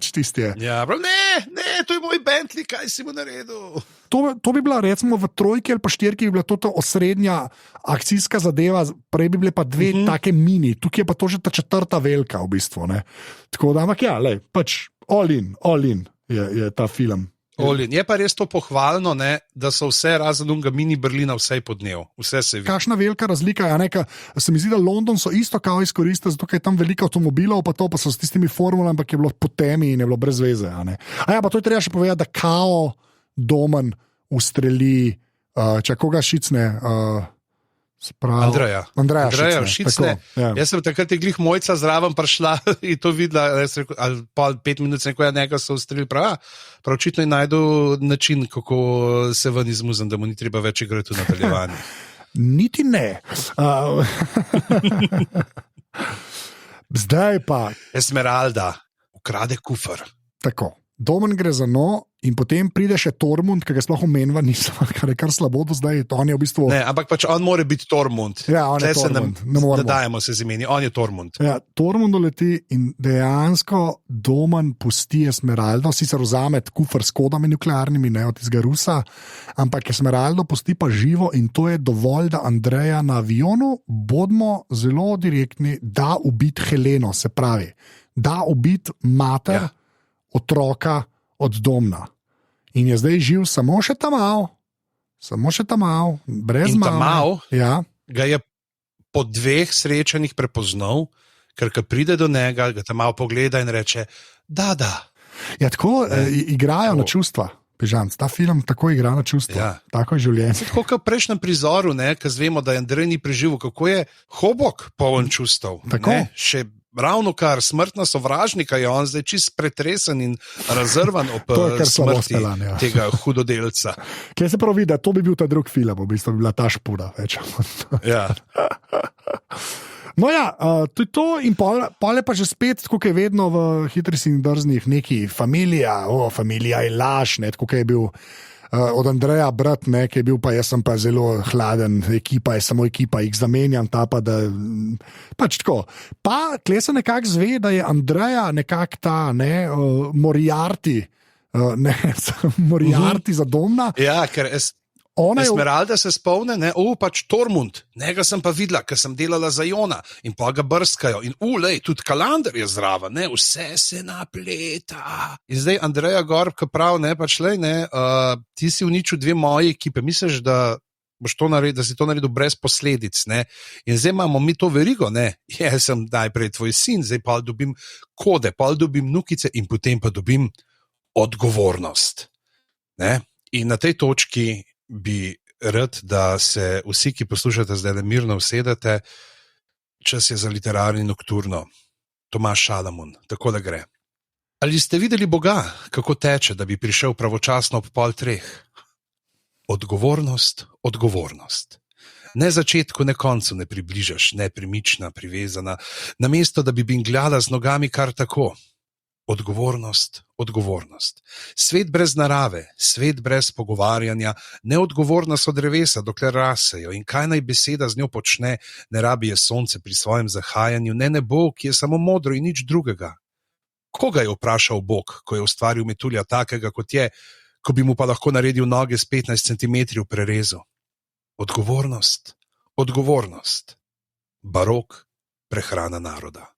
Tisti je. Ja, prav, ne, to je moj Bentley, kaj si mu naredil? To bi bila recimo v trojki ali pa štirki bi bila to osrednja akcijska zadeva, prej bi bile pa dve take mini, tukaj je pa to že ta četrta velika v bistvu. Ne. Tako da, ampak ja, lej, pač all in je ta film. Olin. Je pa res to pohvalno, ne, da so vse razen unga mini Berlina vse po dnevu. Vse se vidi. Kakšna velika razlika je, se mi zdi, da London so isto kao izkoristili, zato ker je tam veliko avtomobilov, pa so s tistimi formulami, ampak je bilo po temi in je bilo brez veze. A ja, pa to je treba še povedati, da kao Domen ustreli, če koga šicne, Andreja šicne. Ja. Jaz sem takrat je glih mojca zraven prišla in to videla, ali pa 5 minut se nekaj so ustrelili, prav očitno je najdu način, kako se ven izmuzem, da mu ni treba več igrati v nadaljevanju. Niti ne. Zdaj pa Esmeralda ukrade kufr. Tako, Domen gre za in potem pride še Tormund, ki ga sploh omenjava nisem, kar je kar slabo do zdaj. On je v bistvu... Ne, ampak pač on mora biti Tormund. Ja, on je Tormund. Ne dajemo se z imeni, on je Tormund. Ja, Tormund doleti in dejansko Domen pusti Esmeraldo, sicer vzame kufr s kodami nuklearnimi, ne od tistega Rusa, ampak Esmeraldo pusti pa živo in to je dovolj, da Andreja na avionu, bodimo zelo direktni, da ubiti Heleno, se pravi, da ubiti mater otroka od Domna. In je zdaj živ samo še tam malo, brez mame. Ja. Ga je po 2 srečanjih prepoznal, ker ko pride do njega, ga tam malo pogleda in reče, da. Ja, tako igrajo na čustva. Pižanc, ta film tako igra na čustva. Ja. Tako je življenje. Tako kot v prejšnjem prizoru, ko zvemo, da je Andrej ni preživel, kako je Hobok poln čustev. Še ravno kar smrtna sovražnika je on zdaj čist pretresen in razrvan ob smrti tega hudodelca. Kje se pravi, da to bi bil ta drug film, v bistvu bi bila ta špuda. Ja. No ja, to je to in pol je pa že spet, tako je vedno v hitrih in drznih neki familija je laž, tako je bil od Andreja brat, ki je bil pa jaz sem pa zelo hladen, ekipa je samo ekipa, jih zamenjam, ta pa da pač tako. Pa tle se nekako zve, da je Andreja nekako ta, Moriarty, Moriarty za Domna. Ja, ker Esmeralda se spomne, pač Tormund, njega sem pa videla, ker sem delala za Jona in pa ga brskajo in lej, tudi Kalander je zraven, vse se napleta. In zdaj Andreja Gorb, ki pravi, pač lej, ti si uničil 2 moje ekipe, misliš, da boš to naredil, da si to naredil brez posledic, In zdaj imamo mi to verigo, Jaz sem najprej tvoj sin, zdaj pa dobim kode, pa dobim nukice in potem pa dobim odgovornost. In na tej točki bi rad, da se vsi, ki poslušate zdaj mirno usedete, čas je za literarni nokturno. Tomaž Šalamun, tako da gre. Ali ste videli Boga, kako teče, da bi prišel pravočasno ob 2:30? Odgovornost. Ne začetku, ne koncu ne približaš, ne premična, privezana, namesto da bi bingljala z nogami kar tako. Odgovornost. Svet brez narave, svet brez pogovarjanja, neodgovorna so drevesa, dokler rasejo in kaj naj beseda z njo počne, ne rabi je sonce pri svojem zahajanju, ne nebo, ki je samo modro in nič drugega. Koga je vprašal Bog, ko je ustvaril metulja takega, kot je, ko bi mu pa lahko naredil noge s 15 cm prerezu? Odgovornost. Barok, prehrana naroda.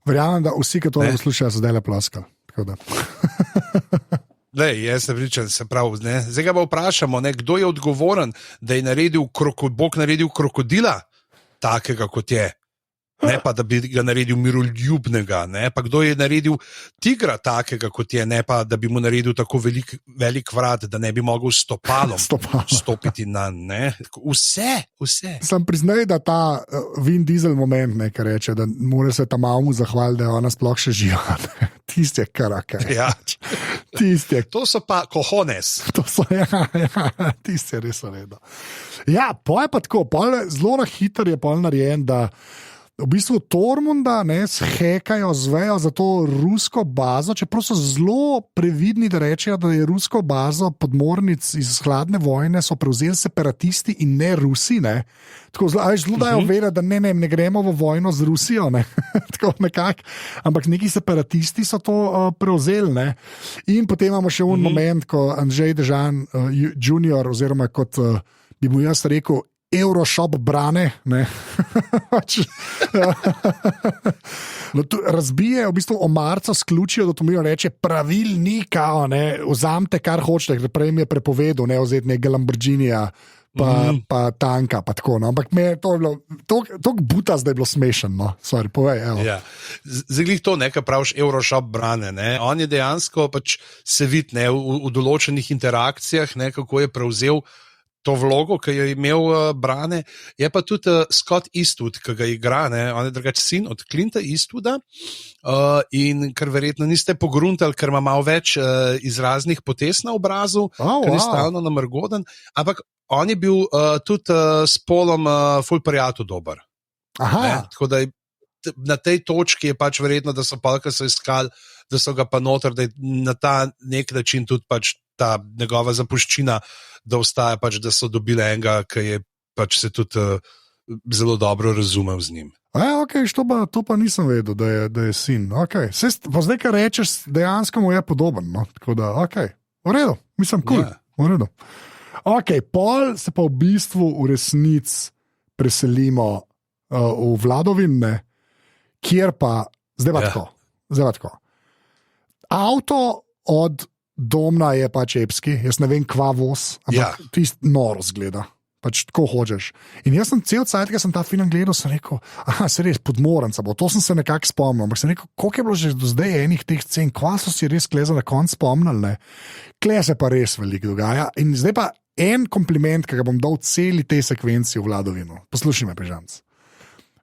Verjamem, da vsi, ki to poslušajo, so zdaj le ploskali. Jaz se pričam, se pravi. Zdaj ga pa vprašamo, kdo je odgovoren, da je Bog naredil krokodila, takega kot je. Ne pa, da bi ga naredil miroljubnega, ne pa kdo je naredil tigra takega, kot je, ne pa, da bi mu naredil tako velik vrat, da ne bi mogel stopalom stopiti na ne. Vse. Sam priznaj, da ta Vin Diesel moment, ne, kar reče, da mora se ta mamu zahvaliti, da je ona sploh še živa. Tiste je karakaj. Ja. Tiste. To so pa cojones. To so, tiste je res redo. Ja, pa je pa tako, zelo na hiter je pol narejen, da v bistvu Tormunda hekajo, zvejo za to rusko bazo, čeprav so zelo previdni, da rečejo, da je rusko bazo podmornic iz hladne vojne so prevzeli separatisti in ne Rusi. Ne? Tako zelo dajo vedeti, da ne gremo v vojno z Rusijo, ne? Tako nekako, ampak neki separatisti so to prevzeli. Ne? In potem imamo še un moment, ko Andrzej Dežan junior, oziroma kot bi mu jaz rekel, Euroshop brane, no, razbije v bistvu omarca s ključijo, da to mi reče pravilnika, vzamte kar hočete, prej mi je prepovedal, ne vzeti nekega Lamborghinija pa tanka, pa tako, no. Ampak me to je bilo toliko buta, zdaj je bilo smešen, no. Sorry, povej, evo. Ja. Zdaj to nekaj praviš, Euroshop brane, ne. On je dejansko pač se vidi, ne, v določenih interakcijah, ne, kako je prevzel to vlogo, ki jo je imel Brane, je pa tudi Scott Eastwood, ki ga igra, ne? On je drugače sin od Clinta Eastwooda in ker verjetno niste pogruntali, ker ima malo več izraznih potez na obrazu, ker je stalno namrgoden, ampak on je bil tudi s Polom ful prijatelj dober. Tako da na tej točki je pač verjetno, da so pa, ki so iskali, da so ga pa noter, da je na ta nek način tudi pač ta njegova zapuščina, da ostaja pač, da so dobili enega, ki je pač se tudi zelo dobro razumel z njim. Okay, to pa nisem vedel, da je sin. Okay. Pa zdaj, kar rečeš, dejansko mu je podoben. No? Tako da, v redu, mislim, cool. V redu. Pol se pa v bistvu v resnici preselimo v Vladovine, kjer pa, zdaj pa tako. Avto od Domna je pač epski, jaz ne vem, kva voz, ampak tist noro zgleda, pač tako hočeš. In jaz sem cel cajt, ko sem ta film gledal, sem rekel, se res, podmorenca bo, to sem se nekako spomnil, ampak sem rekel, koliko je bilo že do zdaj enih teh scen, kva so si res kleza na konc spomnili, ne? Kle se pa res veliko dogaja. In zdaj pa en kompliment, ki ga bom dal celi tej sekvenci v Vladovinu. Poslušaj me, Pežanc.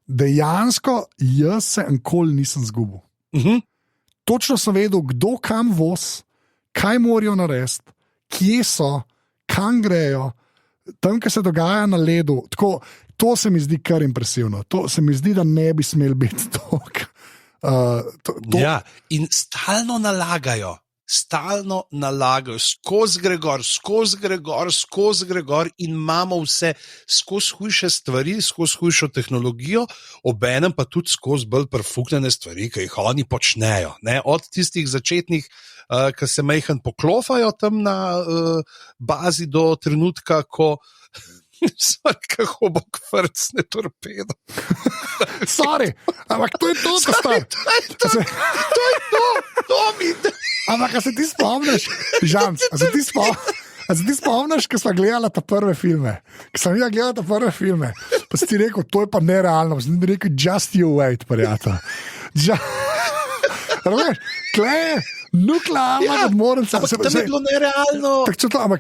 Dejansko jaz se enkoli nisem zgubil. Točno sem vedel, kdo kam voz, kaj morajo narediti, kje so, kam grejo, tam, kaj se dogaja na ledu. Tako, to se mi zdi kar impresivno. To se mi zdi, da ne bi smel biti tok. Ja, in stalno nalagajo, skozi Gregor in imamo vse skozi hujše stvari, skozi hujšo tehnologijo, obenem pa tudi skozi bolj perfuknjene stvari, ki jih oni počnejo. Ne? Od tistih začetnih, ki se majhen poklofajo tam na bazi do trenutka, ko kako bo kvrcne torpedo. Sorry, ampak to je to, to je to mi da. Ampak, a se ti spomniš, Žanc, a se ti spomniš, ko smo gledali ta prve filme? Ko sem gledal ta prve filme, pa si ti rekel, to je pa nerealno, si ti rekel, just you wait, prijatelj. Razumeš, Kle, nuklearna podmornica. Ampak tam je bilo nerealno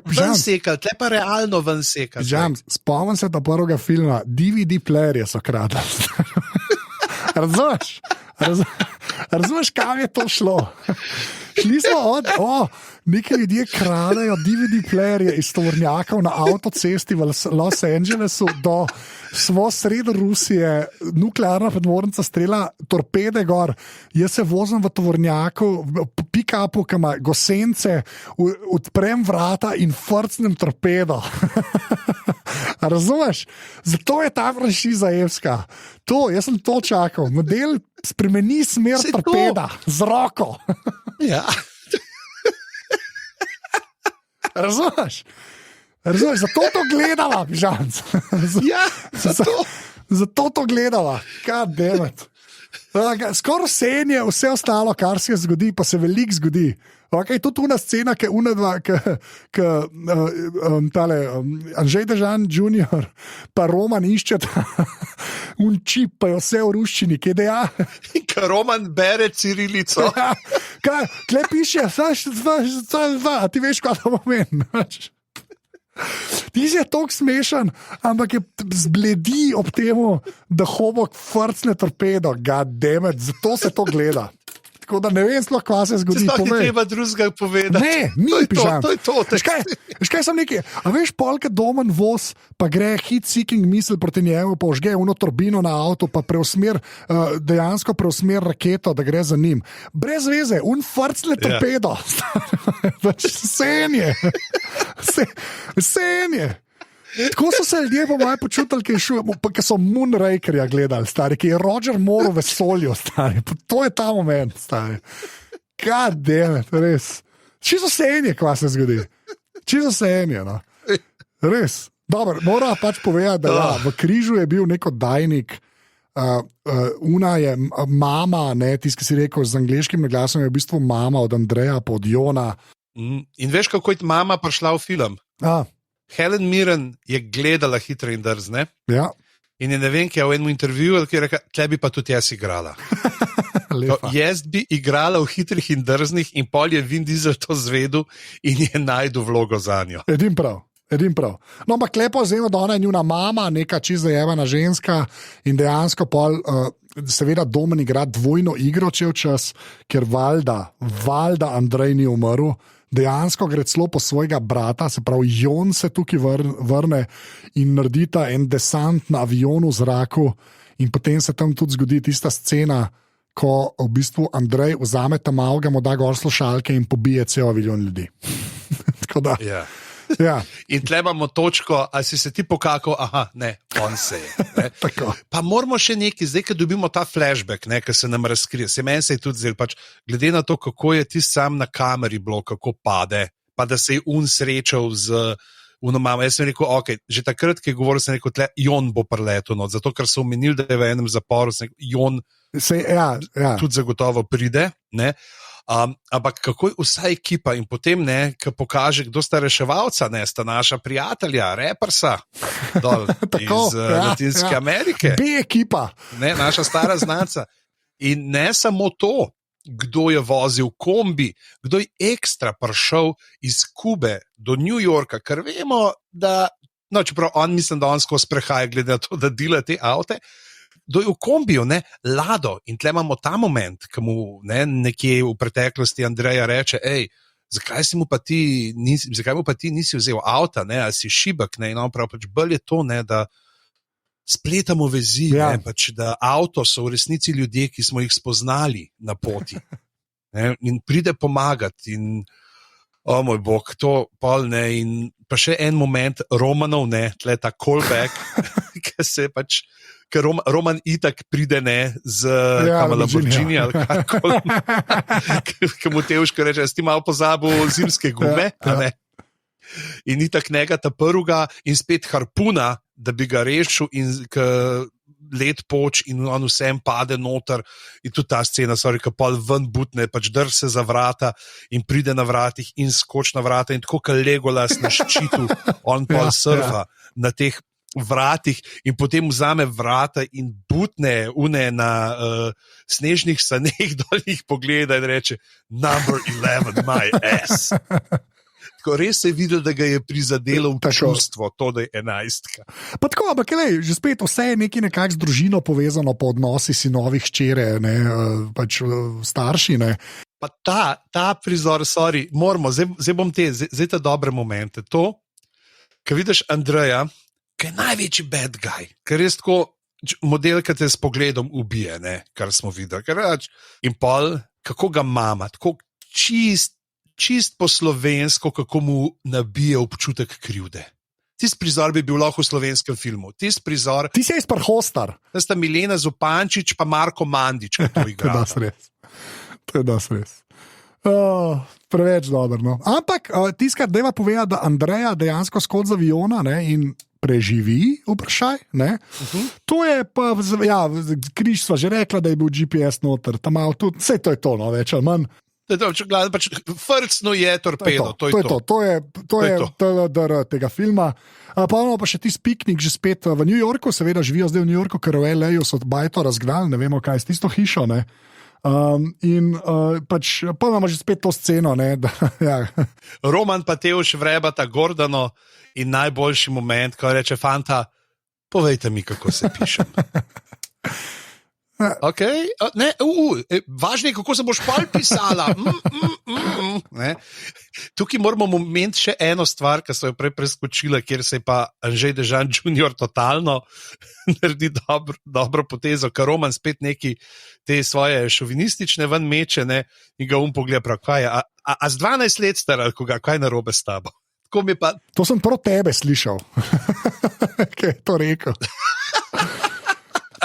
ven sekati, tle pa realno ven sekati. Spomnim se ta prvega filma, DVD playerje so kradali. Razumeš? Razumeš, kam je to šlo? Šli smo neki ljudje kradejo DVD playerje iz tovornjakov na avtocesti v Los Angelesu do sredi Rusije, nuklearna podmornica strela torpede gor, jaz se vozim v tovornjaku, pick-upu, ki ima gosence, odprem vrata in frcnem torpedo. Razumeš? Zato je ta franšiza evska. Jaz sem to čakal. Model spremeni smer torpeda z roko. Ja. Razumeš? Zato to gledala, Žanc. Ja, zato to gledala. God damn it. Skoraj vse je vse ostalo, kar se zgodi, pa se veliko zgodi. Okay, tudi una scena, ki Andrzej Dežan junior pa Roman iščeta un čip, pa je vse v ruščini, kaj da ja. Ker Roman bere cirilico. Kle piše, a ti veš, kaj to pomeni. Ti si je tako smešen, ampak je zbledi ob temu, da hobo frcne torpedo, goddammit, zato se to gleda. Tako da ne vem, kva se zgodi. Sploh ni treba drugega povedati. Ne, ni pižam. To je to. Škaj sem nekaj, a veš, polka domen voz, pa gre heat-seeking misel proti njemu, pa užge uno turbino na avto, pa dejansko preusmer raketo, da gre za njim. Brez veze, frcne torpedo. Senje. Senje. Tako so se ljudje po mojem počutili, ki so Moonrakerja gledali, stari, ki je Roger Moore v vesolju, stari. To je ta moment, stari. God damn it, res. Čisto senje, kva se zgodi. Čisto senje, no. Res. Dobro, mora pač povedati, da v križu je bil nek oddajnik, una je mama, tisti, ki si rekel z angleškim naglasom, je v bistvu mama od Andreja pa od Jona. In veš, kako je mama prišla v film? Helen Mirren je gledala Hitre in drzne. Ja. In je ne vem, kaj je v enem intervjuju, ki je rekla, tle bi pa tudi jaz igrala. Jaz bi igrala v Hitrih in drznih in pol je Vin Diesel to zvedel in je najdel vlogo za njo. Edin prav. No, ampak lepo vzemo, da ona je njuna mama, neka čisto zajebana ženska in dejansko pol, seveda Domen igra dvojno igro čas, ker valjda Andrej ni umrl. Dejansko gre celo po svojega brata, se pravi, Jon se tukaj vrne in naredita en desant na avionu v zraku, in potem se tam tudi zgodi tista scena, ko v bistvu Andrej vzame ta malga, mu da gor slušalke in pobije cel avion ljudi. Tako da. Yeah. Ja. In tle imamo točko, a si se ti pokakal, aha, ne, on se je. Pa moramo še nekaj, zdaj, ko dobimo ta flashback, ki se nam razkrije, se meni se je tudi zdaj, pač, glede na to, kako je ti sam na kameri bilo, kako pade, pa da se je srečal z mamo. Jaz sem rekel, ok, že takrat, ki je govoril, sem rekel, tle, Jon bo preletel, no, zato, ker so omenili, da je v enem zaporu, sem rekel, Jon tudi zagotovo pride, ne. Ampak kako je vsa ekipa in potem, ko pokaže, kdo sta reševalca, sta naša prijatelja, repersa, dol iz Latinske Amerike. B ekipa. Naša stara znanca. In ne samo to, kdo je vozil kombi, kdo je ekstra prišel iz Kube do New Yorka, ker vemo, da, no, čeprav mislim, da on skozi prehaja, glede na to, da dela te avte, do je v kombiju, Lado, in tle imamo ta moment, ki mu nekje v preteklosti Andreja reče, zakaj mu pa ti nisi vzel avta, ali si šibek, in on prav, pač bolj je to, da spletamo vezi, pač, da avto so v resnici ljudje, ki smo jih spoznali na poti, in pride pomagati, in o moj bog, to pol, in pa še en moment, Romanov, tle ta callback, ki se pač, ker Roman itak pride z Lamborghini ali karkoli, ki mu Teuško reče, si ti malo pozabil zimske gume, in itak njega ta prvega in spet harpuna, da bi ga rešil, in let poč in on vsem pade noter, in tudi ta scena, ki pol ven butne, pač drž se za vrata in pride na vratih in skoč na vrata in tako, kot Legolas na ščitu, on pol surfa na teh vratih in potem vzame vrata in butne na snežnih saneh, dol jih pogleda in reče, number 11, my ass. Tako res se je videl, da ga je prizadelo v čustvo, to, da je 11. Pa tako, ampak že spet vse je nekako z družino povezano, po odnosi sinovih hčere, pač starši, Pa ta prizor, moramo, zdaj bom zdaj te dobre momente, to, ko vidiš Andreja, ki je največji bad guy, ker je tako model, ki te s pogledom ubije, kar smo videli. In pol, kako ga mama, tako čist po slovensko, kako mu nabije občutek krivde. Tisti prizor bi bil lahko v slovenskem filmu. Tisti prizor... Ti si izprhostar. To sta Milena Zupančič pa Marko Mandič, ki to igra. To je das res. Preveč dobro. No. Ampak tiskar deva povedati, da Andreja dejansko skozi aviona in preživi, vprašaj. To je pa, križ sva že rekla, da je bil GPS noter, tam malo tudi, vse to je to, več ali manj. Pač frcno je torpedo, to je to. To je TLDR tega filma. Pa imamo pa še tisti piknik že spet v New Yorku, seveda živijo zdaj v New Yorku, ker v LA-ju so bajto razgnali, ne vemo kaj s tisto hišo, ne. Pač pa imamo že spet to sceno, ne, da, ja. Roman pa Teuš vrebata Gordano in najboljši moment, ko reče fanta, povejte mi, kako se pišem. Okay. Važno je, kako se boš pol pisala. Tukaj moramo omeniti še eno stvar, ki so jo prej preskočila, kjer se je pa Anžej Dežan Junior totalno naredi dobro potezo, ker Roman spet neki te svoje šovinistične ven meče, ne, in ga pogleda prav, kaj je. A z 12 let star, kaj narobe s tabo? To sem prav tebe slišal, kaj je to rekel.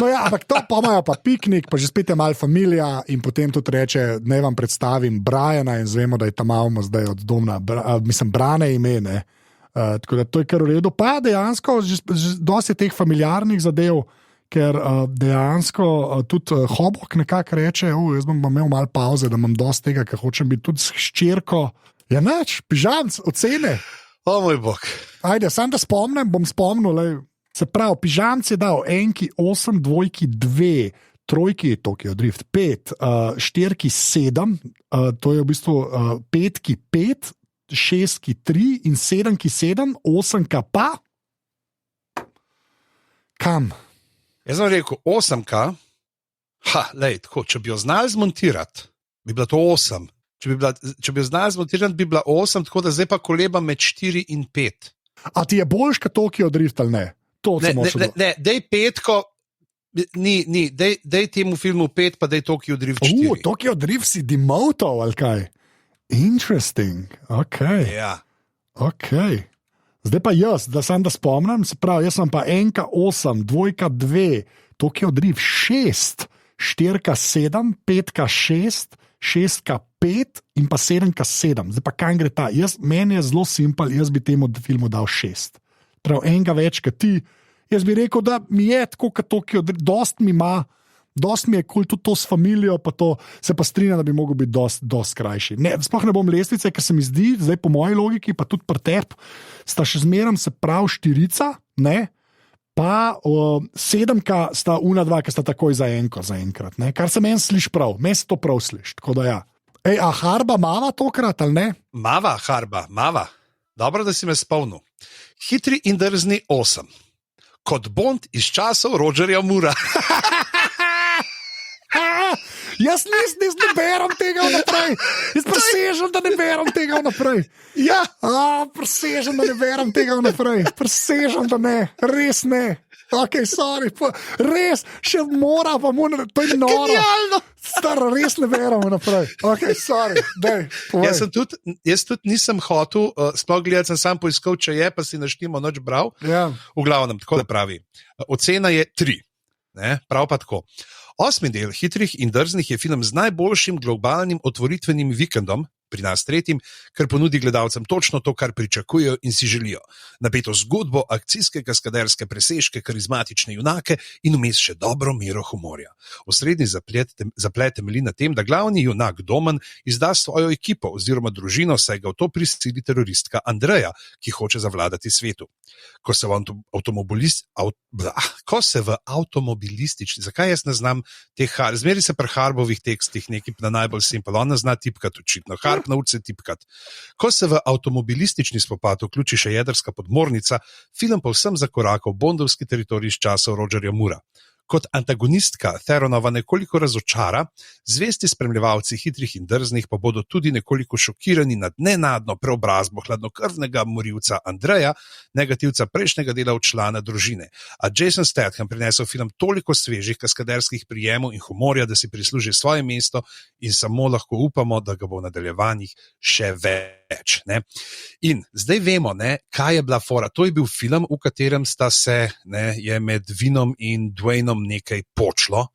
No ja, ampak to pa imajo pa piknik, pa že spet je malo familija in potem tudi reče, ne vam predstavim Briana in zvemo, da je tam malo zdaj od domna, Brane ime, ne. Tako da to je kar v redu. Pa dejansko, dosti je teh familiarnih zadev, ker dejansko tudi Hobok nekako reče, jaz bom imel malo pauze, da imam dosti tega, ker hočem biti tudi s hčerko. Ja nač, pižamc, ocene. O moj bog. Ajde, sam da bom spomnil, lej. Se pravi, pižamc je dal 1, 8, 2, 2, 3, Tokyo Drift 5, 4, 7, to je v bistvu 5, 5, 6, 3 in 7, 7, 8 pa. Kam? Jaz sem rekel 8, tako, če bi jo znali zmontirati, bi bila to 8. Če bi jo znali zmontirati, bi bila 8, tako da zdaj pa koleba med 4 in 5. A ti je boljš kot Tokyo Drift ali ne? Ne, dej petko, dej temu filmu 5, pa dej Tokyo Drift 4. Tokyo Drift si demotov, ali kaj? Interesting, ok. Ja. Ok. Zdaj pa jaz, da spomnim, se pravi, jaz sem pa 1, 8, 2, 2, Tokyo Drift 6, 4, 7, 5, 6, 6, 5 in pa 7, 7. Zdaj pa kam gre ta? Meni je zelo simpel, jaz bi temu filmu dal 6. Prav enega več, kot ti. Jaz bi rekel, da mi je tako, kot Tokyo, dost mi je kul tudi to s familijo, pa to se pa strinja, da bi mogel biti dost krajši. Sploh ne bom lestvice, ker se mi zdi, zdaj po moji logiki, pa tudi pri tebi, sta še zmeram se prav 4, ne, pa 7 sta 2, ki sta takoj za enkrat, ne, kar se meni sliši prav, meni se to prav sliši, tako da ja. A Harba mava tokrat, ali ne? Harba, dobro, da si me spomnil. Hitri in drzni 8. Kot Bond iz časov Rogerja Moora. Jaz ne berem tega vnaprej. Jaz presežem, da ne berem tega vnaprej. Ja. Presežem, da ne berem tega vnaprej. Presežem, da ne. Res ne. Ok, sorry. Res, še mora, pa mora. To je noro. Genialno. Star, res ne berem vnaprej. Ok, sorry. Jaz tudi nisem hotel, sploh gledati, sem sam poiskal, če je, pa si naštimo noč bral. Yeah. V glavnem, tako da pravi. Ocena je 3. Ne? Prav pa tako. 8. del Hitrih in drznih je film z najboljšim globalnim otvoritvenim vikendom, pri nas 3., ker ponudi gledalcem točno to, kar pričakujejo in si želijo. Napeto zgodbo, akcijske, kaskaderske presežke, karizmatične junake in vmes še dobro mero humorja. Osrednji zaplet temelji na tem, da glavni junak Domen izda svojo ekipo oziroma družino, saj ga v to prisili teroristka Andreja, ki hoče zavladati svetu. Ko se v avtomobilistični, zakaj jaz ne znam teh, zmeri se pri Harbovih tekstih neki na najbolj simpel, on ne zna tipkati očitno, Harb nauči se tipkati. Ko se v avtomobilistični spopad vključi še jedrska podmornica, film povsem zakoraka v bondovski teritorij iz časov Rogerja Moora. Kot antagonistka Theronova nekoliko razočara, zvesti spremljevalci Hitrih in drznih pa bodo tudi nekoliko šokirani nad nenadno preobrazbo hladnokrvnega morilca Andreja, negativca prejšnjega dela člana družine. A Jason Statham prinesel film toliko svežih kaskaderskih prijemov in humorja, da si prisluži svoje mesto in samo lahko upamo, da ga bo v nadaljevanjih še več. Ne? In zdaj vemo, ne, kaj je bila fora. To je bil film, v katerem sta se, ne, je med Vinom in Dwaynom nekaj počlo,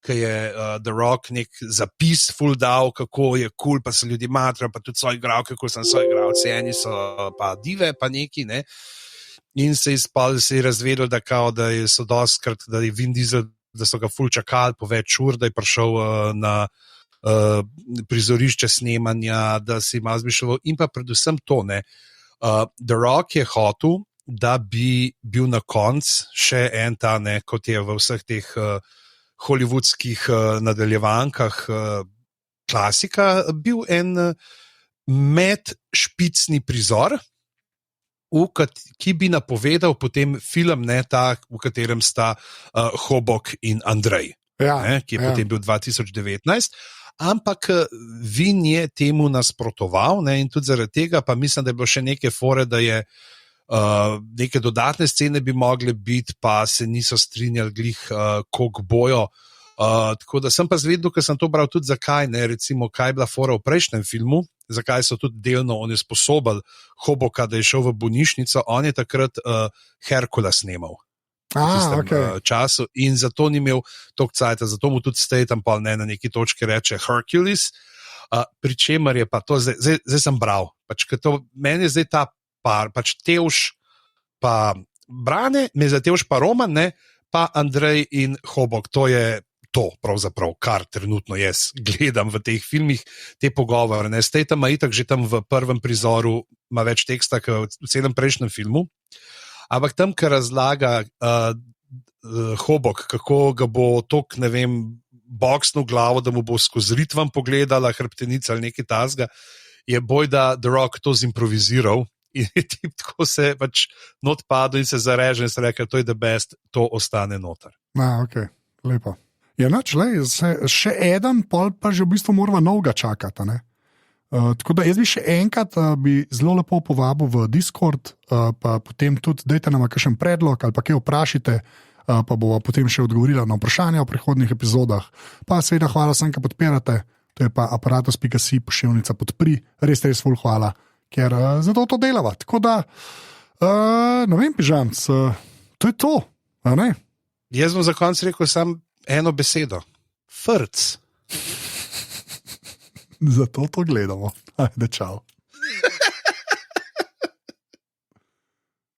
ki je The Rock nek zapis full dal, kako je cool, pa se ljudi matra, pa tudi svoji igralke, kako so svoji igralci, eni so pa dive, pa neki, ne. In se je razvedel, da so doskrat, da je Vin Diesel, da so ga full čakali po več ur, da je prišel na prizorišče snemanja, da si malo zmišljal, in pa predvsem to, ne. The Rock je hotel, da bi bil na koncu še en ta, ne, kot je v vseh teh hollywoodskih nadaljevankah klasika, bil en medšpicni prizor, ki bi napovedal potem film, ne, ta, v katerem sta Hobok in Andrej, ki je potem bil 2019. Ampak Vin je temu nasprotoval, ne, in tudi zaradi tega pa mislim, da je bilo še neke fore, da je neke dodatne scene bi mogle biti, pa se niso strinjali glih, koliko bojo. Tako da sem pa zvedel, ker sem to bral tudi zakaj, ne, recimo, kaj je bila fora v prejšnjem filmu, zakaj so tudi delno onesposobili Hoboka, da je šel v bolnišnico, on je takrat Herkula snemal. Času in zato ni imel toliko cajta, zato mu tudi Statham pa ne na neki točki reče Hercules, pri čemer je pa to, zdaj sem bral, pač, meni je zdaj ta par, pač Tevš pa Brane, me za Tevš pa Roman, ne, pa Andrej in Hobok, to je to pravzaprav, kar trenutno jaz gledam v teh filmih, te pogovore, ne, Statham ima itak že tam v prvem prizoru, ima več teksta, kot v celem prejšnjem filmu. Ampak tam, ker razlaga Hobok, kako ga bo tok, ne vem, boksnul glavo, da mu bo skozi ritvam pogledala hrbtenica ali nekaj tasga, je boj, da The Rock to zimproviziral in je tip tako se pač not padel in se zareže in se rekel, to je the best, to ostane noter. Ok, lepo. Ja, noč, še eden, pol pa že v bistvu moramo novega čakati, ne? Tako da jaz bi še enkrat bi zelo lepo povabil v Discord, pa potem tudi dajte nam kakšen predlog ali pa kaj vprašite, pa bomo potem še odgovorili na vprašanja v prihodnjih epizodah. Pa seveda hvala vsem, ki podpirate, to je pa aparatus.si pošiljnica podpri, res ful hvala, ker zato to delava. Tako da, ne vem, Pižamc, to je to, a ne? Jaz bom za konec rekel samo eno besedo. Frc. Zato to gledamo. Ajde, čau.